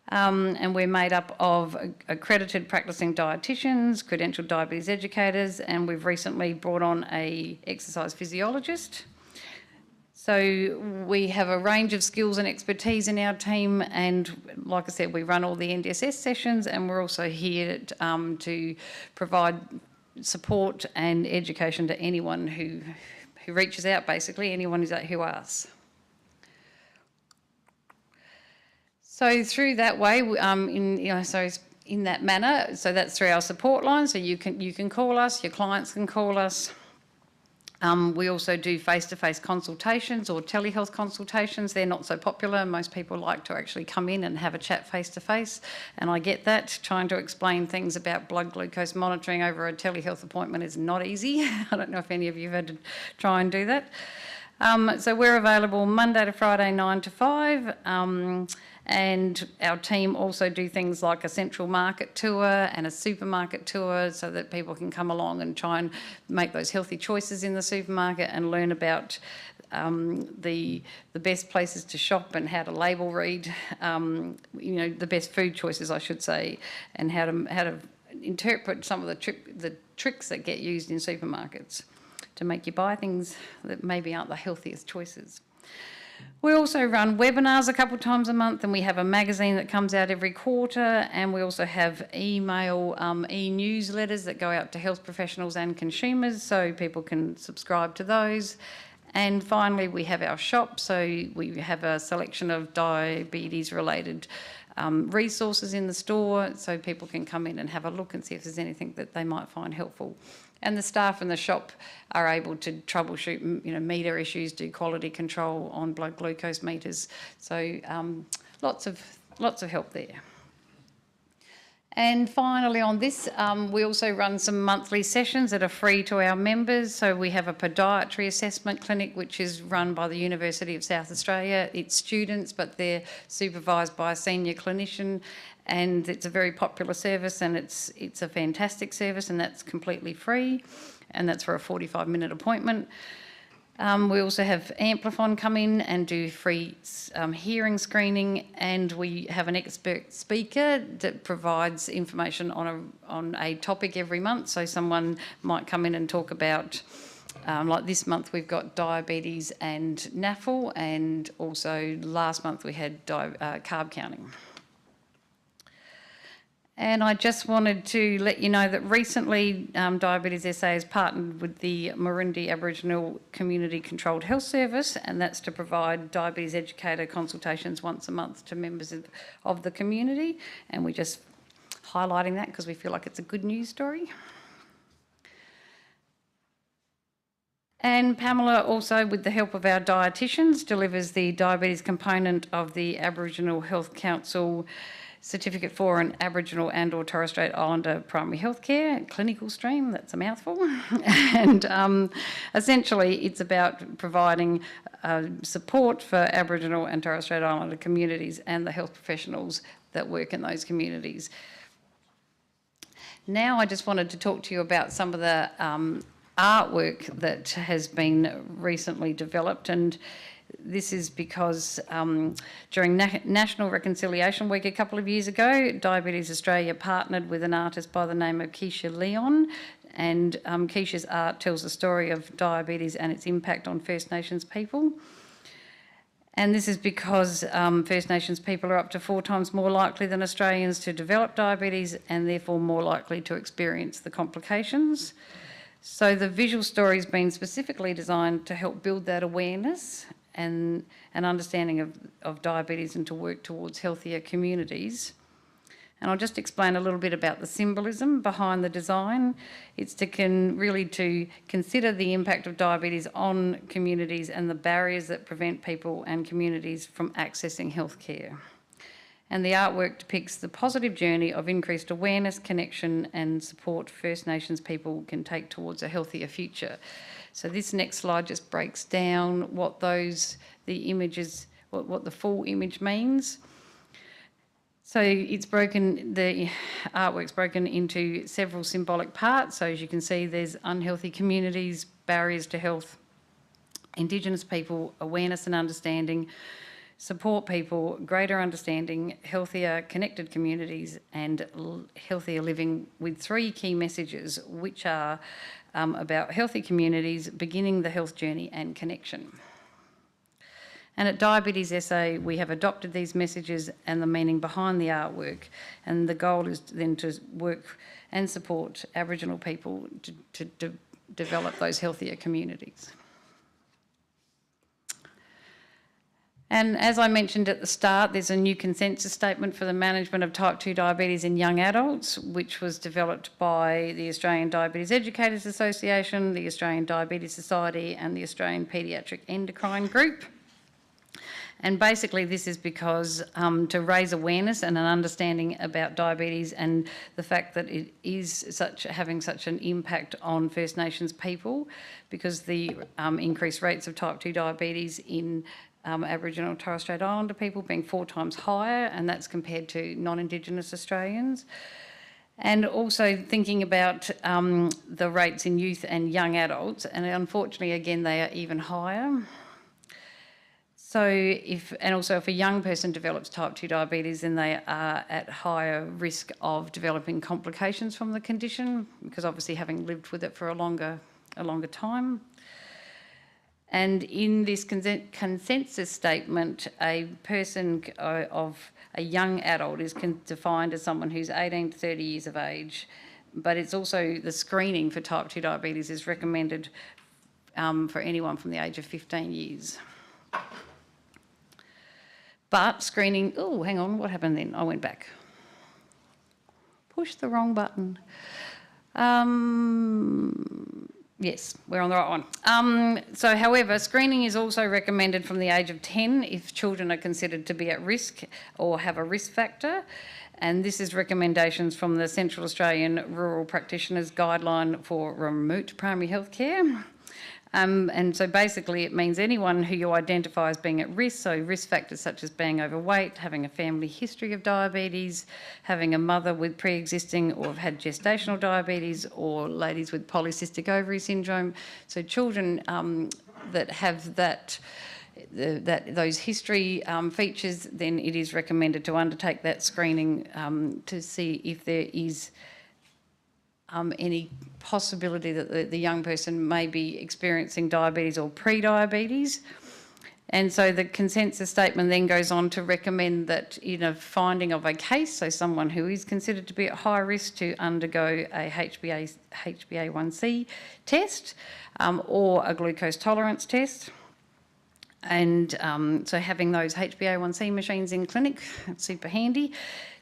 And we're made up of accredited practicing dietitians, credentialed diabetes educators, and we've recently brought on an exercise physiologist. So we have a range of skills and expertise in our team, and like I said, we run all the NDSS sessions, and we're also here to provide support and education to anyone who reaches out, basically, anyone who asks. So through that way, in that manner, so that's through our support line. So you can call us, your clients can call us. We also do face-to-face consultations or telehealth consultations. They're not so popular. Most people like to actually come in and have a chat face-to-face, and I get that. Trying to explain things about blood glucose monitoring over a telehealth appointment is not easy. I don't know if any of you have had to try and do that. So we're available Monday to Friday, 9 to 5. And our team also do things like a central market tour and a supermarket tour so that people can come along and try and make those healthy choices in the supermarket and learn about the best places to shop and how to label read, the best food choices, I should say, and how to interpret some of the tricks that get used in supermarkets to make you buy things that maybe aren't the healthiest choices. We also run webinars a couple of times a month, and we have a magazine that comes out every quarter, and we also have email e-newsletters that go out to health professionals and consumers, so people can subscribe to those. And finally, we have our shop, so we have a selection of diabetes-related resources in the store, so people can come in and have a look and see if there's anything that they might find helpful. And the staff in the shop are able to troubleshoot, meter issues, do quality control on blood glucose meters. So lots of help there. And finally on this, we also run some monthly sessions that are free to our members. So we have a podiatry assessment clinic, which is run by the University of South Australia. It's students, but they're supervised by a senior clinician. And it's a very popular service, and it's a fantastic service, and that's completely free, and that's for a 45-minute appointment. We also have Amplifon come in and do free hearing screening, and we have an expert speaker that provides information on a topic every month. So someone might come in and talk about, like this month we've got diabetes and NAFL, and also last month we had carb counting. And I just wanted to let you know that recently Diabetes SA has partnered with the Murrundi Aboriginal Community Controlled Health Service, and that's to provide diabetes educator consultations once a month to members of the community. And we're just highlighting that because we feel like it's a good news story. And Pamela also, with the help of our dietitians, delivers the diabetes component of the Aboriginal Health Council Certificate for an Aboriginal and or Torres Strait Islander primary healthcare clinical stream. That's a mouthful. And essentially it's about providing support for Aboriginal and Torres Strait Islander communities and the health professionals that work in those communities. Now I just wanted to talk to you about some of the artwork that has been recently developed, and this is because during National Reconciliation Week a couple of years ago, Diabetes Australia partnered with an artist by the name of Keisha Leon, and Keisha's art tells the story of diabetes and its impact on First Nations people. And this is because First Nations people are up to 4 times more likely than Australians to develop diabetes, and therefore more likely to experience the complications. So the visual story has been specifically designed to help build that awareness and an understanding of diabetes, and to work towards healthier communities. And I'll just explain a little bit about the symbolism behind the design. It's to consider the impact of diabetes on communities and the barriers that prevent people and communities from accessing healthcare. And the artwork depicts the positive journey of increased awareness, connection and support First Nations people can take towards a healthier future. So this next slide just breaks down what the full image means. So the artwork's broken into several symbolic parts. So as you can see, there's unhealthy communities, barriers to health, Indigenous people, awareness and understanding, support people, greater understanding, healthier connected communities and healthier living, with 3 key messages, which are about healthy communities, beginning the health journey and connection. And at Diabetes SA, we have adopted these messages and the meaning behind the artwork, and the goal is then to work and support Aboriginal people to develop those healthier communities. And as I mentioned at the start, there's a new consensus statement for the management of type 2 diabetes in young adults, which was developed by the Australian Diabetes Educators Association, the Australian Diabetes Society and the Australian Paediatric Endocrine Group. And basically this is because to raise awareness and an understanding about diabetes and the fact that it is having such an impact on First Nations people, because the increased rates of type 2 diabetes in Aboriginal and Torres Strait Islander people being 4 times higher, and that's compared to non-Indigenous Australians. And also thinking about the rates in youth and young adults, and unfortunately, again, they are even higher. So if a young person develops type 2 diabetes, then they are at higher risk of developing complications from the condition, because obviously having lived with it for a longer time. And in this consensus statement, a person of a young adult is defined as someone who's 18 to 30 years of age, but it's also the screening for type 2 diabetes is recommended for anyone from the age of 15 years. But screening, oh, hang on, what happened then? I went back. Pushed the wrong button. Yes, we're on the right one. So, however, screening is also recommended from the age of 10 if children are considered to be at risk or have a risk factor. And this is recommendations from the Central Australian Rural Practitioners Guideline for Remote Primary Health Care. And so basically it means anyone who you identify as being at risk, so risk factors such as being overweight, having a family history of diabetes, having a mother with pre-existing or have had gestational diabetes, or ladies with polycystic ovary syndrome. So children that have those history features, then it is recommended to undertake that screening to see if there is any possibility that the young person may be experiencing diabetes or pre-diabetes. And so the consensus statement then goes on to recommend that in a finding of a case, so someone who is considered to be at high risk, to undergo a HbA1c test or a glucose tolerance test. And so having those HbA1c machines in clinic, that's super handy.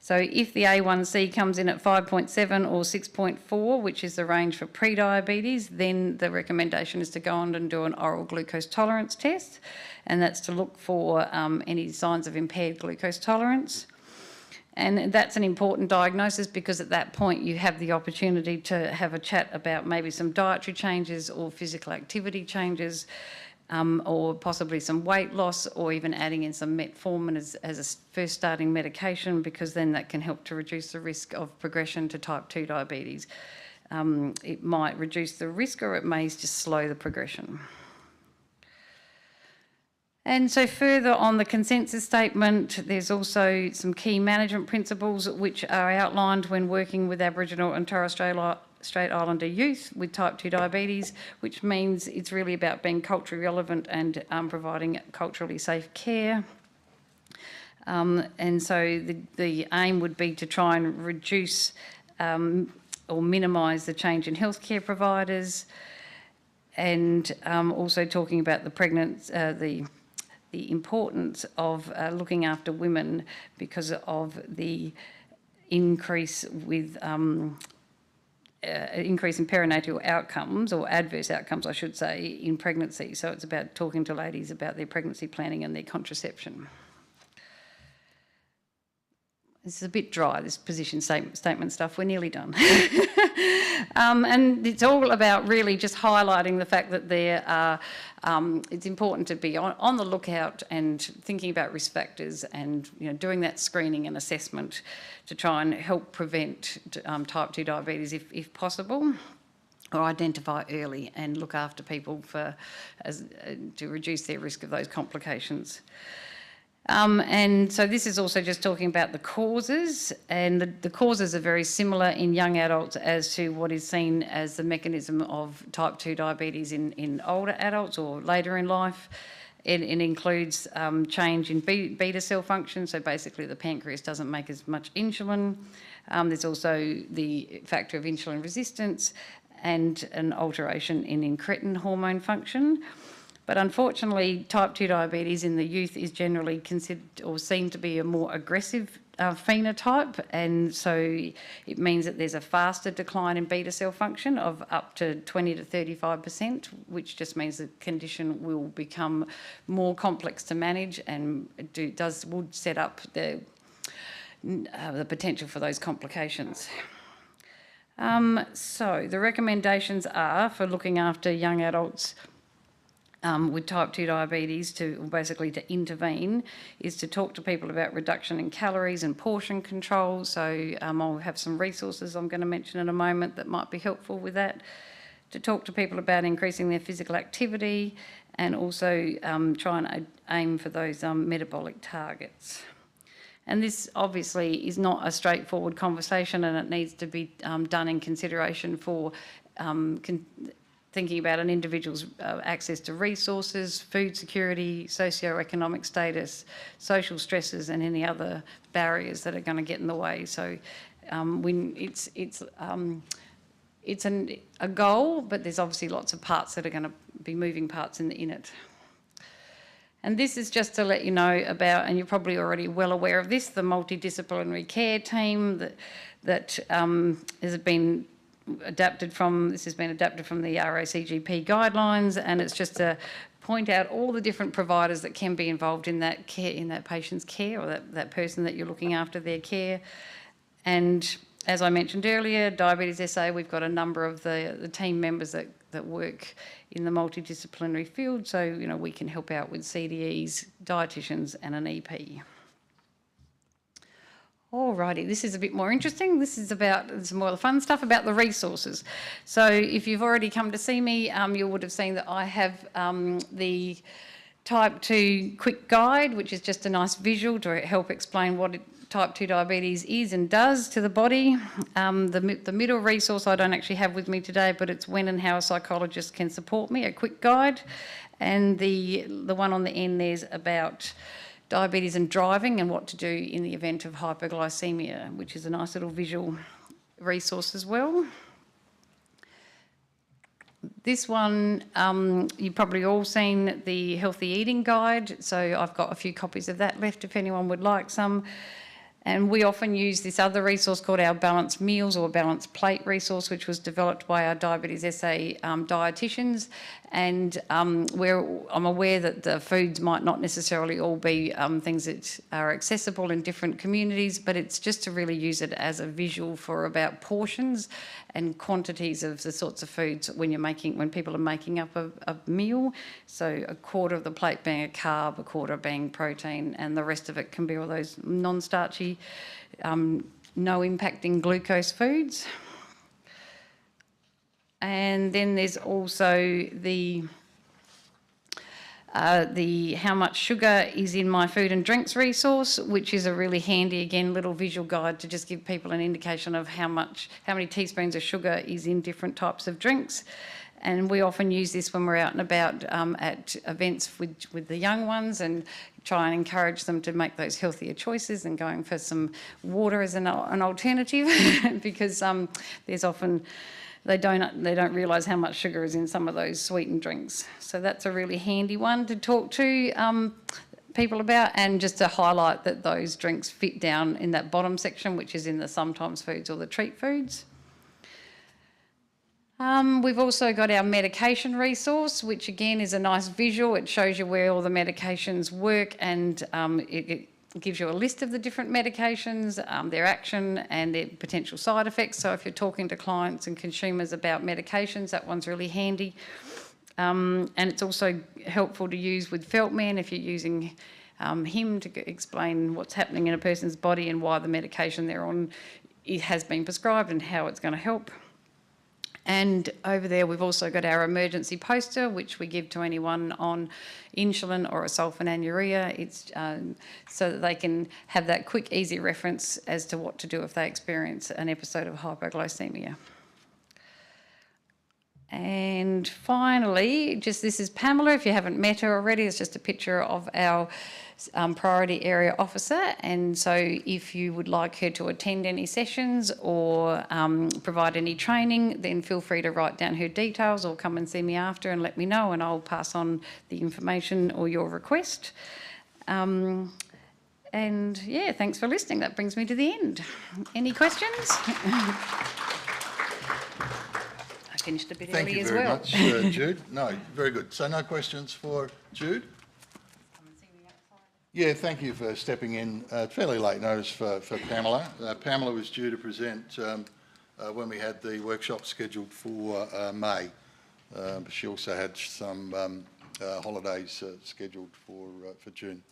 So if the A1C comes in at 5.7 or 6.4, which is the range for pre-diabetes, then the recommendation is to go on and do an oral glucose tolerance test, and that's to look for any signs of impaired glucose tolerance. And that's an important diagnosis because at that point you have the opportunity to have a chat about maybe some dietary changes or physical activity changes, or possibly some weight loss, or even adding in some metformin as a first starting medication, because then that can help to reduce the risk of progression to type 2 diabetes. It might reduce the risk, or it may just slow the progression. And so further on the consensus statement, there's also some key management principles which are outlined when working with Aboriginal and Torres Strait Islander youth with type 2 diabetes, which means it's really about being culturally relevant and providing culturally safe care. And so the aim would be to try and reduce or minimise the change in healthcare providers, and also talking about the importance of looking after women because of the increase with increase in perinatal outcomes, or adverse outcomes, I should say, in pregnancy. So it's about talking to ladies about their pregnancy planning and their contraception. This is a bit dry, this position statement stuff. We're nearly done. And it's all about really just highlighting the fact that it's important to be on the lookout and thinking about risk factors, and doing that screening and assessment to try and help prevent type 2 diabetes if possible, or identify early and look after people to reduce their risk of those complications. And so this is also just talking about the causes, and the causes are very similar in young adults as to what is seen as the mechanism of type 2 diabetes in older adults or later in life. It includes change in beta cell function, so basically the pancreas doesn't make as much insulin. There's also the factor of insulin resistance and an alteration in incretin hormone function. But unfortunately, type 2 diabetes in the youth is generally considered or seen to be a more aggressive phenotype, and so it means that there's a faster decline in beta cell function of up to 20 to 35%, which just means the condition will become more complex to manage and would set up the potential for those complications. So the recommendations are for looking after young adults with type 2 diabetes to intervene is to talk to people about reduction in calories and portion control. So I'll have some resources I'm going to mention in a moment that might be helpful with that. To talk to people about increasing their physical activity and also try and aim for those metabolic targets. And this obviously is not a straightforward conversation, and it needs to be done in consideration for thinking about an individual's access to resources, food security, socio-economic status, social stresses, and any other barriers that are going to get in the way. So it's a goal, but there's obviously lots of parts that are going to be moving parts in it. And this is just to let you know about, and you're probably already well aware of this, the multidisciplinary care team that has been adapted from the RACGP guidelines, and it's just to point out all the different providers that can be involved in that care, in that patient's care, or that person that you're looking after their care. And as I mentioned earlier, Diabetes SA, we've got a number of the team members that work in the multidisciplinary field, so we can help out with CDEs, dietitians, and an EP. Alrighty, this is a bit more interesting. This is about some more of the fun stuff about the resources. So if you've already come to see me, you would have seen that I have the Type 2 quick guide, which is just a nice visual to help explain what type 2 diabetes is and does to the body. The middle resource I don't actually have with me today, but it's when and how a psychologist can support me, a quick guide. And the one on the end there's about diabetes and driving and what to do in the event of hypoglycemia, which is a nice little visual resource as well. This one, you've probably all seen the healthy eating guide, so I've got a few copies of that left if anyone would like some. And we often use this other resource called our Balanced Meals or Balanced Plate resource, which was developed by our Diabetes SA dietitians. And I'm aware that the foods might not necessarily all be things that are accessible in different communities, but it's just to really use it as a visual for about portions and quantities of the sorts of foods when people are making up a meal. So a quarter of the plate being a carb, a quarter being protein, and the rest of it can be all those non-starchy, no impacting glucose foods. And then there's also the how much sugar is in my food and drinks resource, which is a really handy, again, little visual guide to just give people an indication of how many teaspoons of sugar is in different types of drinks. And we often use this when we're out and about at events with the young ones and try and encourage them to make those healthier choices and going for some water as an alternative because there's often they don't realise how much sugar is in some of those sweetened drinks. So that's a really handy one to talk to people about, and just to highlight that those drinks fit down in that bottom section, which is in the sometimes foods or the treat foods. We've also got our medication resource, which again is a nice visual. It shows you where all the medications work, and it gives you a list of the different medications, their action and their potential side effects. So if you're talking to clients and consumers about medications, that one's really handy. And it's also helpful to use with Feltman if you're using him to explain what's happening in a person's body and why the medication they're on has been prescribed and how it's going to help. And over there, we've also got our emergency poster, which we give to anyone on insulin or a sulfonylurea. It's so that they can have that quick, easy reference as to what to do if they experience an episode of hypoglycemia. And finally, just this is Pamela. If you haven't met her already, it's just a picture of our priority area officer. And so if you would like her to attend any sessions or provide any training, then feel free to write down her details or come and see me after and let me know, and I'll pass on the information or your request. And yeah, thanks for listening. That brings me to the end. Any questions? I finished a bit early as well. Thank you very much, Jude. No, very good. So no questions for Jude? Yeah, thank you for stepping in. Fairly late notice for Pamela. Pamela was due to present when we had the workshop scheduled for May, but she also had some holidays scheduled for June.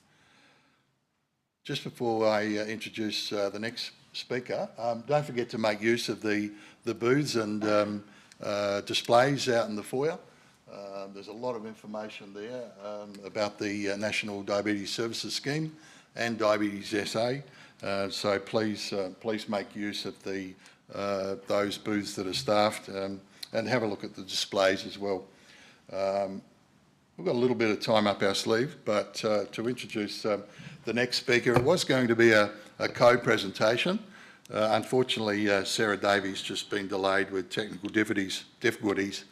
Just before I introduce the next speaker, don't forget to make use of the booths and displays out in the foyer. There's a lot of information there about the National Diabetes Services Scheme and Diabetes SA. So please make use of those booths that are staffed and have a look at the displays as well. We've got a little bit of time up our sleeve, but to introduce the next speaker, it was going to be a co-presentation. Unfortunately, Sarah Davies just been delayed with technical difficulties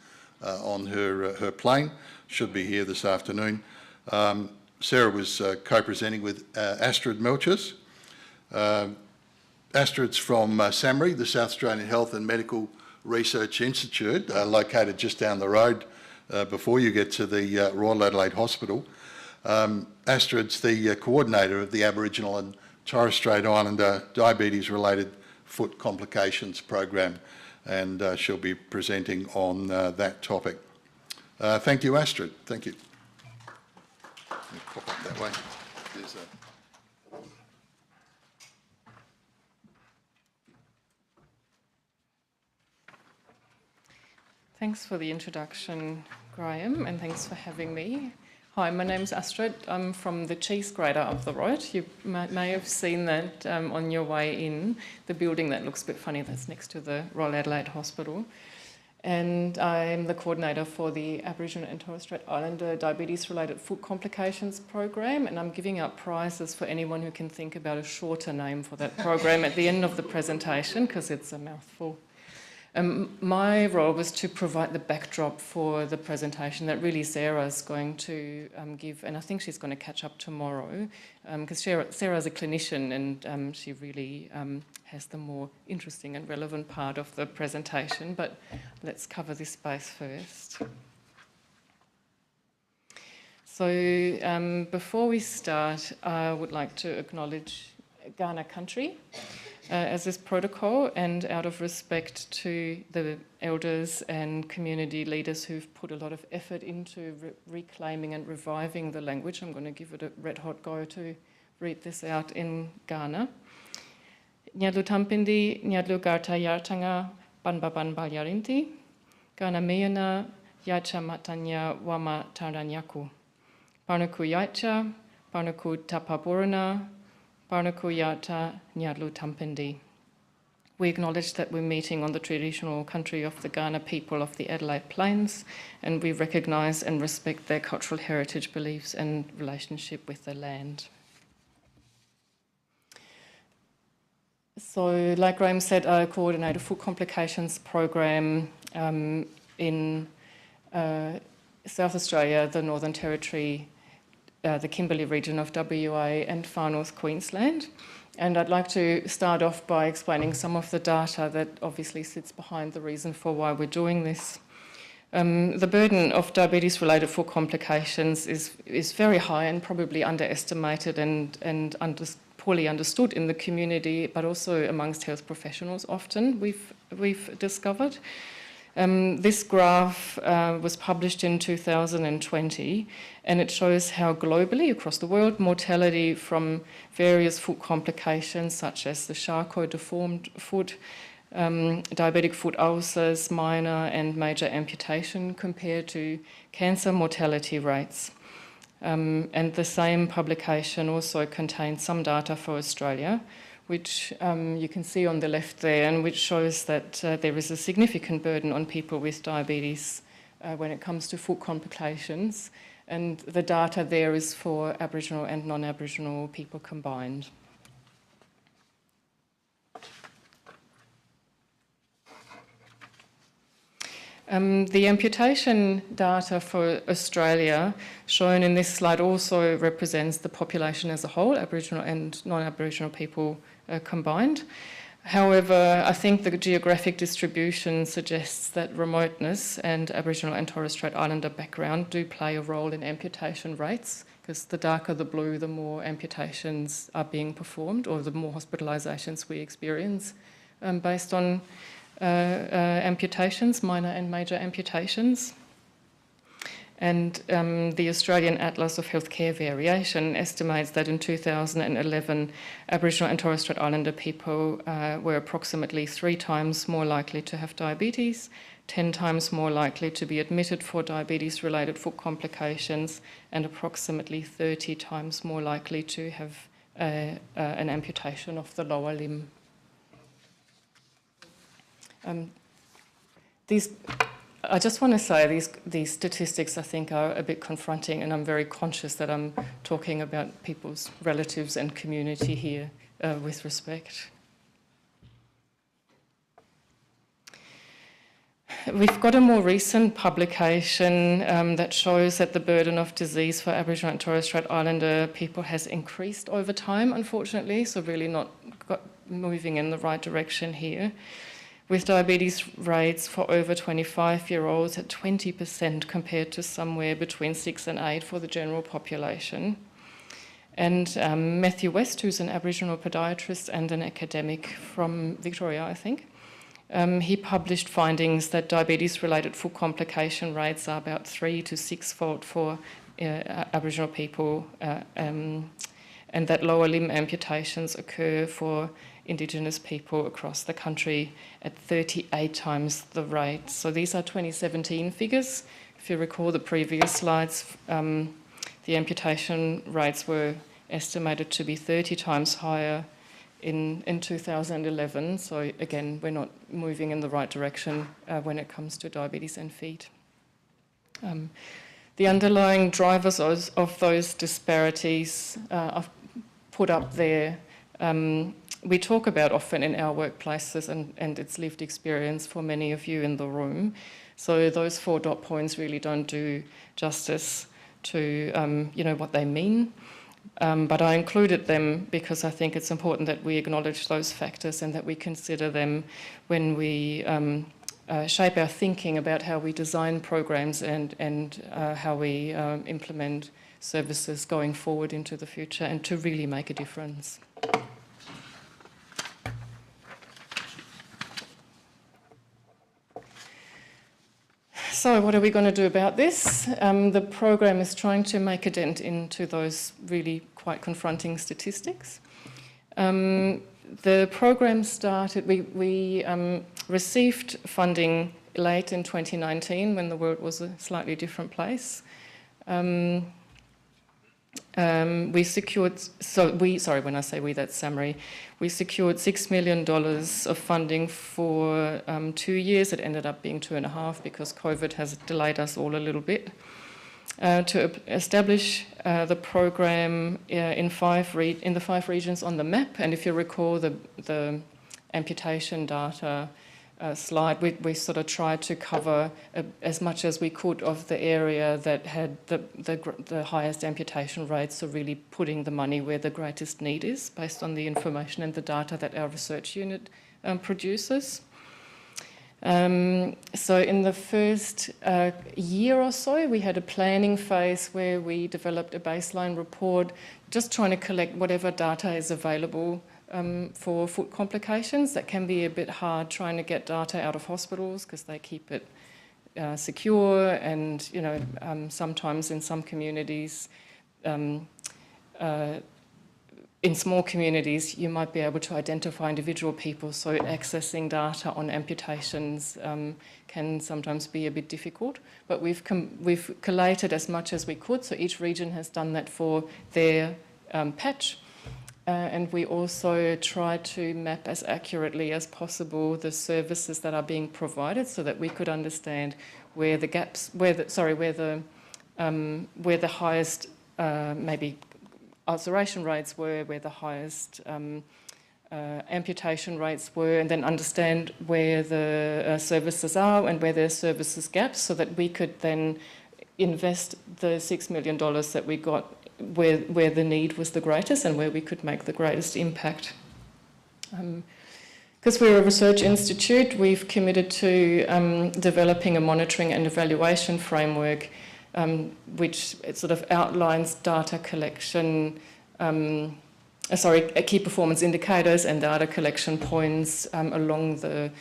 on her plane. Should be here this afternoon. Sarah was co-presenting with Astrid Melchers. Astrid's from SAMRI, the South Australian Health and Medical Research Institute, located just down the road before you get to the Royal Adelaide Hospital. Astrid's the coordinator of the Aboriginal and Torres Strait Islander diabetes-related foot complications program, and she'll be presenting on that topic. Thank you, Astrid. Thank you. Let me pop up that way. There's Thanks for the introduction, Graham, and thanks for having me. Hi, my name's Astrid. I'm from the cheese grater up the road. You may have seen that on your way in, the building that looks a bit funny that's next to the Royal Adelaide Hospital. And I'm the coordinator for the Aboriginal and Torres Strait Islander diabetes-related foot complications program, and I'm giving out prizes for anyone who can think about a shorter name for that program at the end of the presentation, because it's a mouthful. My role was to provide the backdrop for the presentation that really Sarah's going to give, and I think she's going to catch up tomorrow, because Sarah's a clinician and she really has the more interesting and relevant part of the presentation, but let's cover this space first. So before we start, I would like to acknowledge Kaurna country as this protocol, and out of respect to the elders and community leaders who've put a lot of effort into reclaiming and reviving the language, I'm going to give it a red hot go to read this out in Kaurna. Nyadlu tampindi, nyadlu garta yartanga, banbaban balyarinti, Kaurna meana, yacha matanya wama taranyaku. Parnaku yacha, parnaku tapaburana, Parnaku Yata Nyadlu Tampindi. We acknowledge that we're meeting on the traditional country of the Kaurna people of the Adelaide Plains, and we recognise and respect their cultural heritage, beliefs and relationship with the land. So, like Graham said, I coordinate a foot complications program in South Australia, the Northern Territory, the Kimberley region of WA and Far North Queensland. And I'd like to start off by explaining some of the data that obviously sits behind the reason for why we're doing this. The burden of diabetes-related foot complications is very high and probably underestimated and poorly understood in the community, but also amongst health professionals often, we've discovered. This graph was published in 2020, and it shows how globally, across the world, mortality from various foot complications such as the Charcot deformed foot, diabetic foot ulcers, minor and major amputation compared to cancer mortality rates. And the same publication also contains some data for Australia, which you can see on the left there, and which shows that there is a significant burden on people with diabetes when it comes to foot complications. And the data there is for Aboriginal and non-Aboriginal people combined. The amputation data for Australia shown in this slide also represents the population as a whole, Aboriginal and non-Aboriginal people combined. However, I think the geographic distribution suggests that remoteness and Aboriginal and Torres Strait Islander background do play a role in amputation rates, because the darker the blue, the more amputations are being performed, or the more hospitalisations we experience based on amputations, minor and major amputations. And the Australian Atlas of Healthcare Variation estimates that in 2011, Aboriginal and Torres Strait Islander people were approximately 3 times more likely to have diabetes, 10 times more likely to be admitted for diabetes-related foot complications, and approximately 30 times more likely to have an amputation of the lower limb. I just want to say these statistics I think are a bit confronting, and I'm very conscious that I'm talking about people's relatives and community here with respect. We've got a more recent publication that shows that the burden of disease for Aboriginal and Torres Strait Islander people has increased over time, unfortunately, so really not moving in the right direction here, with diabetes rates for over 25-year-olds at 20% compared to somewhere between 6 and 8 for the general population. And Matthew West, who's an Aboriginal podiatrist and an academic from Victoria, I think, he published findings that diabetes-related foot complication rates are about 3 to 6-fold for Aboriginal people, and that lower limb amputations occur for Indigenous people across the country at 38 times the rate. So these are 2017 figures. If you recall the previous slides, the amputation rates were estimated to be 30 times higher in 2011. So again, we're not moving in the right direction when it comes to diabetes and feet. The underlying drivers of those disparities I've put up there. We talk about often in our workplaces, and it's lived experience for many of you in the room. So those 4 dot points really don't do justice to what they mean. But I included them because I think it's important that we acknowledge those factors and that we consider them when we shape our thinking about how we design programs and how we implement services going forward into the future, and to really make a difference. So what are we going to do about this? The program is trying to make a dent into those really quite confronting statistics. The program started, we received funding late in 2019 when the world was a slightly different place. We secured, when I say we, that's SAMRI. We secured $6 million of funding for 2 years. It ended up being 2.5 because COVID has delayed us all a little bit. To establish the program in the 5 regions on the map. And if you recall the amputation data slide, we sort of tried to cover as much as we could of the area that had the highest amputation rates, so really putting the money where the greatest need is based on the information and the data that our research unit produces. So in the first year or so, we had a planning phase where we developed a baseline report, just trying to collect whatever data is available for foot complications. That can be a bit hard trying to get data out of hospitals because they keep it secure, and in small communities, you might be able to identify individual people, so accessing data on amputations can sometimes be a bit difficult. But we've collated as much as we could, so each region has done that for their patch. And we also try to map as accurately as possible the services that are being provided, so that we could understand where the gaps, where the highest maybe ulceration rates were, where the highest amputation rates were, and then understand where the services are and where there are services gaps, so that we could then invest the $6 million that we got where the need was the greatest and where we could make the greatest impact. Because we're a research institute, we've committed to developing a monitoring and evaluation framework which sort of outlines data collection, key performance indicators and data collection points along the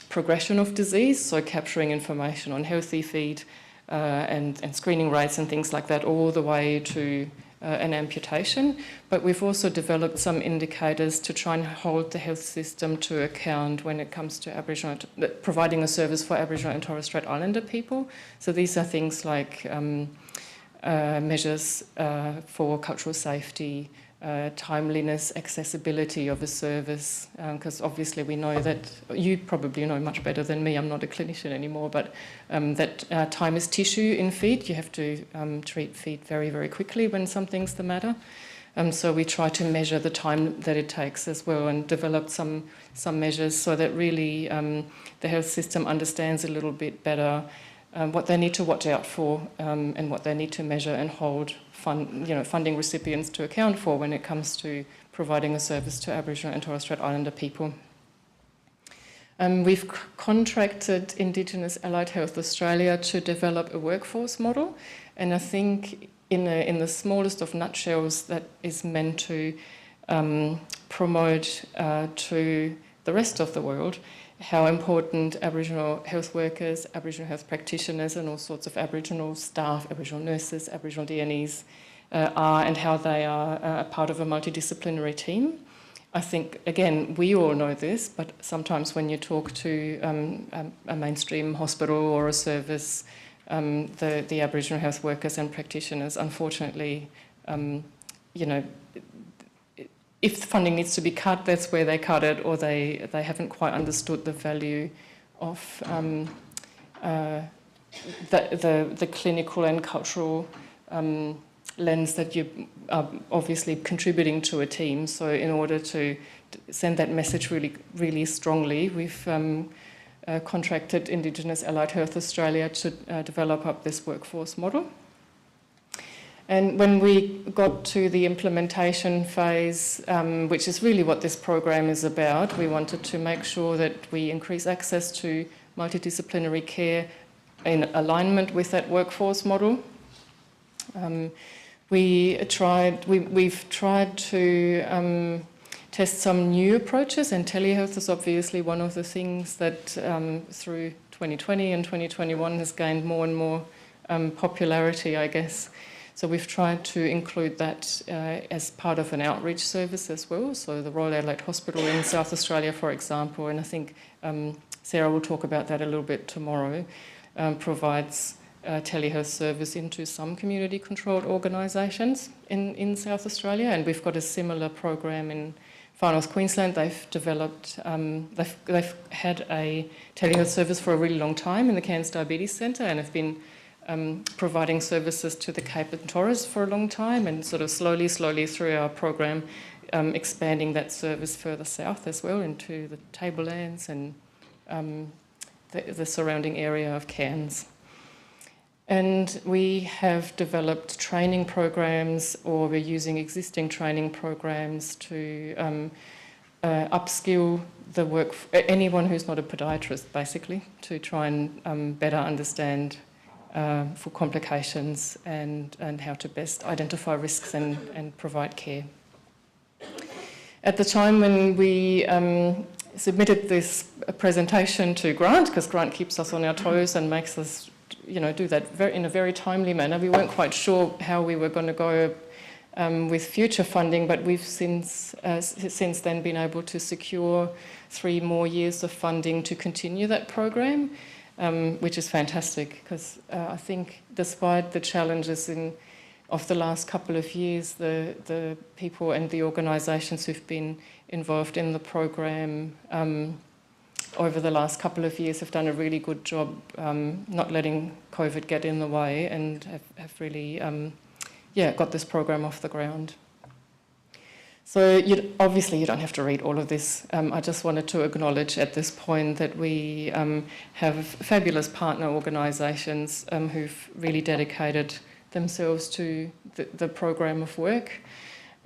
progression of disease, so capturing information on healthy feet and screening rates and things like that, all the way to an amputation. But we've also developed some indicators to try and hold the health system to account when it comes to providing a service for Aboriginal and Torres Strait Islander people. So these are things like measures for cultural safety, timeliness, accessibility of a service, because obviously we know that, you probably know much better than me, I'm not a clinician anymore, but that time is tissue in feet. You have to treat feet very, very quickly when something's the matter. So we try to measure the time that it takes as well, and develop some measures so that really the health system understands a little bit better what they need to watch out for and what they need to measure and hold funding recipients to account for when it comes to providing a service to Aboriginal and Torres Strait Islander people. We've contracted Indigenous Allied Health Australia to develop a workforce model, and I think in the smallest of nutshells, that is meant to promote to the rest of the world how important Aboriginal health workers, Aboriginal health practitioners and all sorts of Aboriginal staff, Aboriginal nurses, Aboriginal DNEs are, and how they are a part of a multidisciplinary team. I think, again, we all know this, but sometimes when you talk to a mainstream hospital or a service, the Aboriginal health workers and practitioners, unfortunately, if funding needs to be cut, that's where they cut it, or they haven't quite understood the value of the clinical and cultural lens that you are obviously contributing to a team. So in order to send that message really, really strongly, we've contracted Indigenous Allied Health Australia to develop up this workforce model. And when we got to the implementation phase, which is really what this program is about, we wanted to make sure that we increase access to multidisciplinary care in alignment with that workforce model. We've tried to test some new approaches, and telehealth is obviously one of the things that through 2020 and 2021 has gained more and more popularity, I guess. So we've tried to include that as part of an outreach service as well. So the Royal Adelaide Hospital in South Australia, for example, and I think Sarah will talk about that a little bit tomorrow, provides telehealth service into some community-controlled organisations in South Australia, and we've got a similar program in Far North Queensland. They've developed, they've had a telehealth service for a really long time in the Cairns Diabetes Centre, and have been providing services to the Cape and Torres for a long time, and sort of slowly through our program expanding that service further south as well into the Tablelands and the surrounding area of Cairns. And we have developed training programs, or we're using existing training programs to upskill anyone who's not a podiatrist, basically, to try and better understand for complications and how to best identify risks and provide care. At the time when we submitted this presentation to Grant, because Grant keeps us on our toes and makes us do that in a very timely manner, we weren't quite sure how we were going to go with future funding, but we've since then been able to secure 3 more years of funding to continue that program, which is fantastic because I think despite the challenges of the last couple of years, the people and the organisations who've been involved in the program over the last couple of years have done a really good job not letting COVID get in the way and have really got this program off the ground. So obviously you don't have to read all of this. I just wanted to acknowledge at this point that we have fabulous partner organisations who've really dedicated themselves to the program of work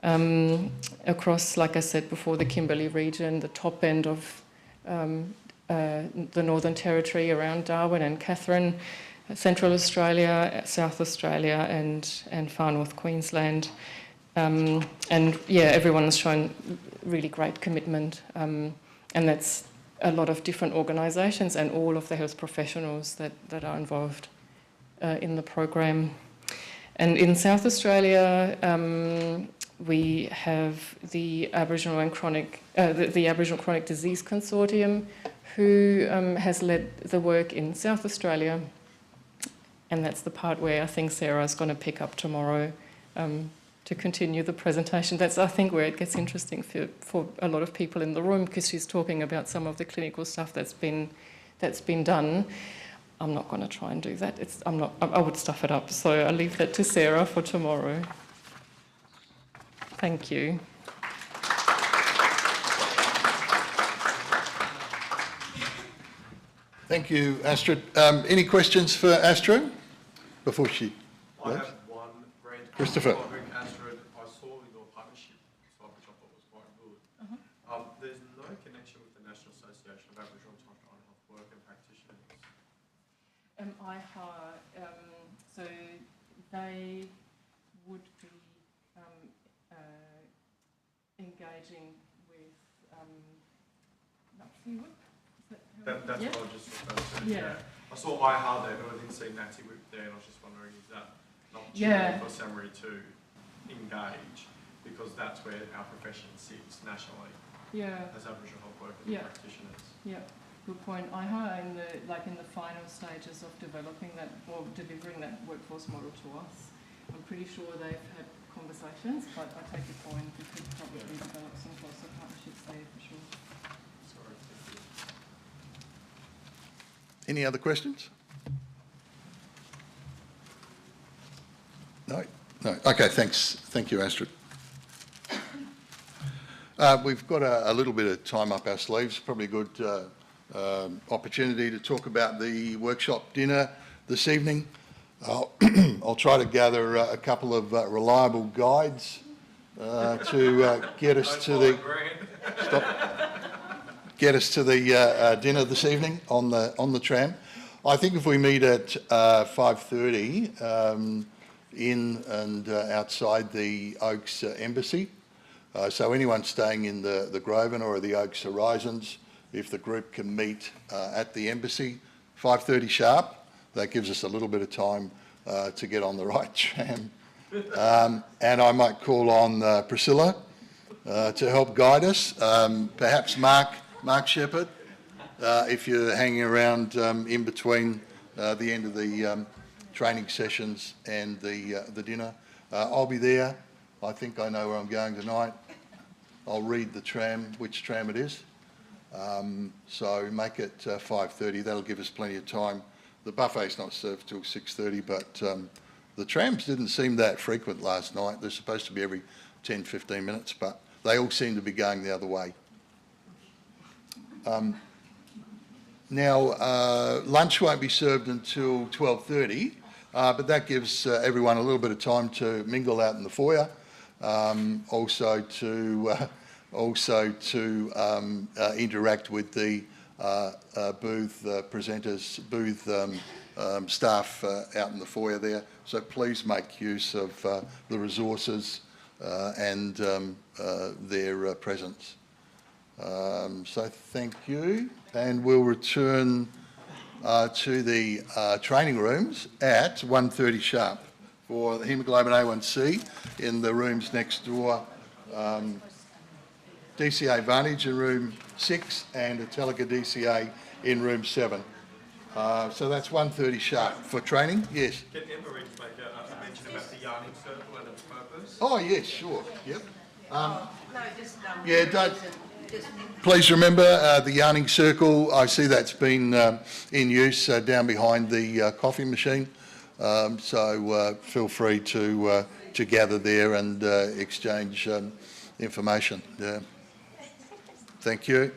across, like I said before, the Kimberley region, the top end of the Northern Territory around Darwin and Katherine, Central Australia, South Australia and far north Queensland. And yeah, everyone has shown really great commitment, and that's a lot of different organisations and all of the health professionals that are involved in the program. And in South Australia, we have the Aboriginal and Chronic, the Aboriginal Chronic Disease Consortium, who has led the work in South Australia, and that's the part where I think Sarah's going to pick up tomorrow to continue the presentation. That's, I think, where it gets interesting for a lot of people in the room, because she's talking about some of the clinical stuff that's been done. I'm not going to try and do that. I would stuff it up. So I'll leave that to Sarah for tomorrow. Thank you. Thank you, Astrid. Any questions for Astrid before she I leaves? have one, Brent. Christopher. Following Astrid, I saw your partnership side, which I thought was quite good. There's no connection with the National Association of Aboriginal and Torres Strait Islander Health Worker Practitioners. So they would be engaging with That's what I just referred to. Yeah. I saw IHA there, but I didn't see Natty Whip there, and I was just wondering, is that an opportunity for Samari to engage? Because that's where our profession sits nationally as Aboriginal health workers and practitioners. Yeah, good point. IHA in the final stages of developing that or delivering that workforce model to us. I'm pretty sure they've had conversations, but I take your point. We could probably develop some closer partnerships there for sure. Sorry, thank you. Any other questions? No? No. Okay, thanks. Thank you, Astrid. We've got a little bit of time up our sleeves, probably a good opportunity to talk about the workshop dinner this evening. I'll try to gather a couple of reliable guides to get us to the dinner this evening on the tram. I think if we meet at 5:30 in and outside the Oaks Embassy, so anyone staying in the Grosvenor or the Oaks Horizons, if the group can meet at the embassy 5:30 sharp, that gives us a little bit of time to get on the right tram. And I might call on Priscilla to help guide us. Perhaps Mark Shepherd, if you're hanging around in between the end of the training sessions and the dinner. I'll be there. I think I know where I'm going tonight. I'll read the tram, which tram it is. So make it 5:30. That'll give us plenty of time. The buffet's not served till 6:30, but the trams didn't seem that frequent last night. They're supposed to be every 10, 15 minutes, but they all seem to be going the other way. Now, lunch won't be served until 12:30, but that gives everyone a little bit of time to mingle out in the foyer, also to interact with the booth presenters, booth staff out in the foyer there. So please make use of the resources and their presence. So thank you, and we'll return to the training rooms at 1:30 sharp for the hemoglobin A1C in the rooms next door. DCA Vantage in room 6 and Atelica DCA in room 7. So that's 1:30 sharp for training. Yes. Can Emma just make a mention about the yarning circle and its purpose? Oh yes, sure. Yep. Yeah, don't. Please remember the yarning circle. I see that's been in use down behind the coffee machine. So feel free to gather there and exchange information. Thank you.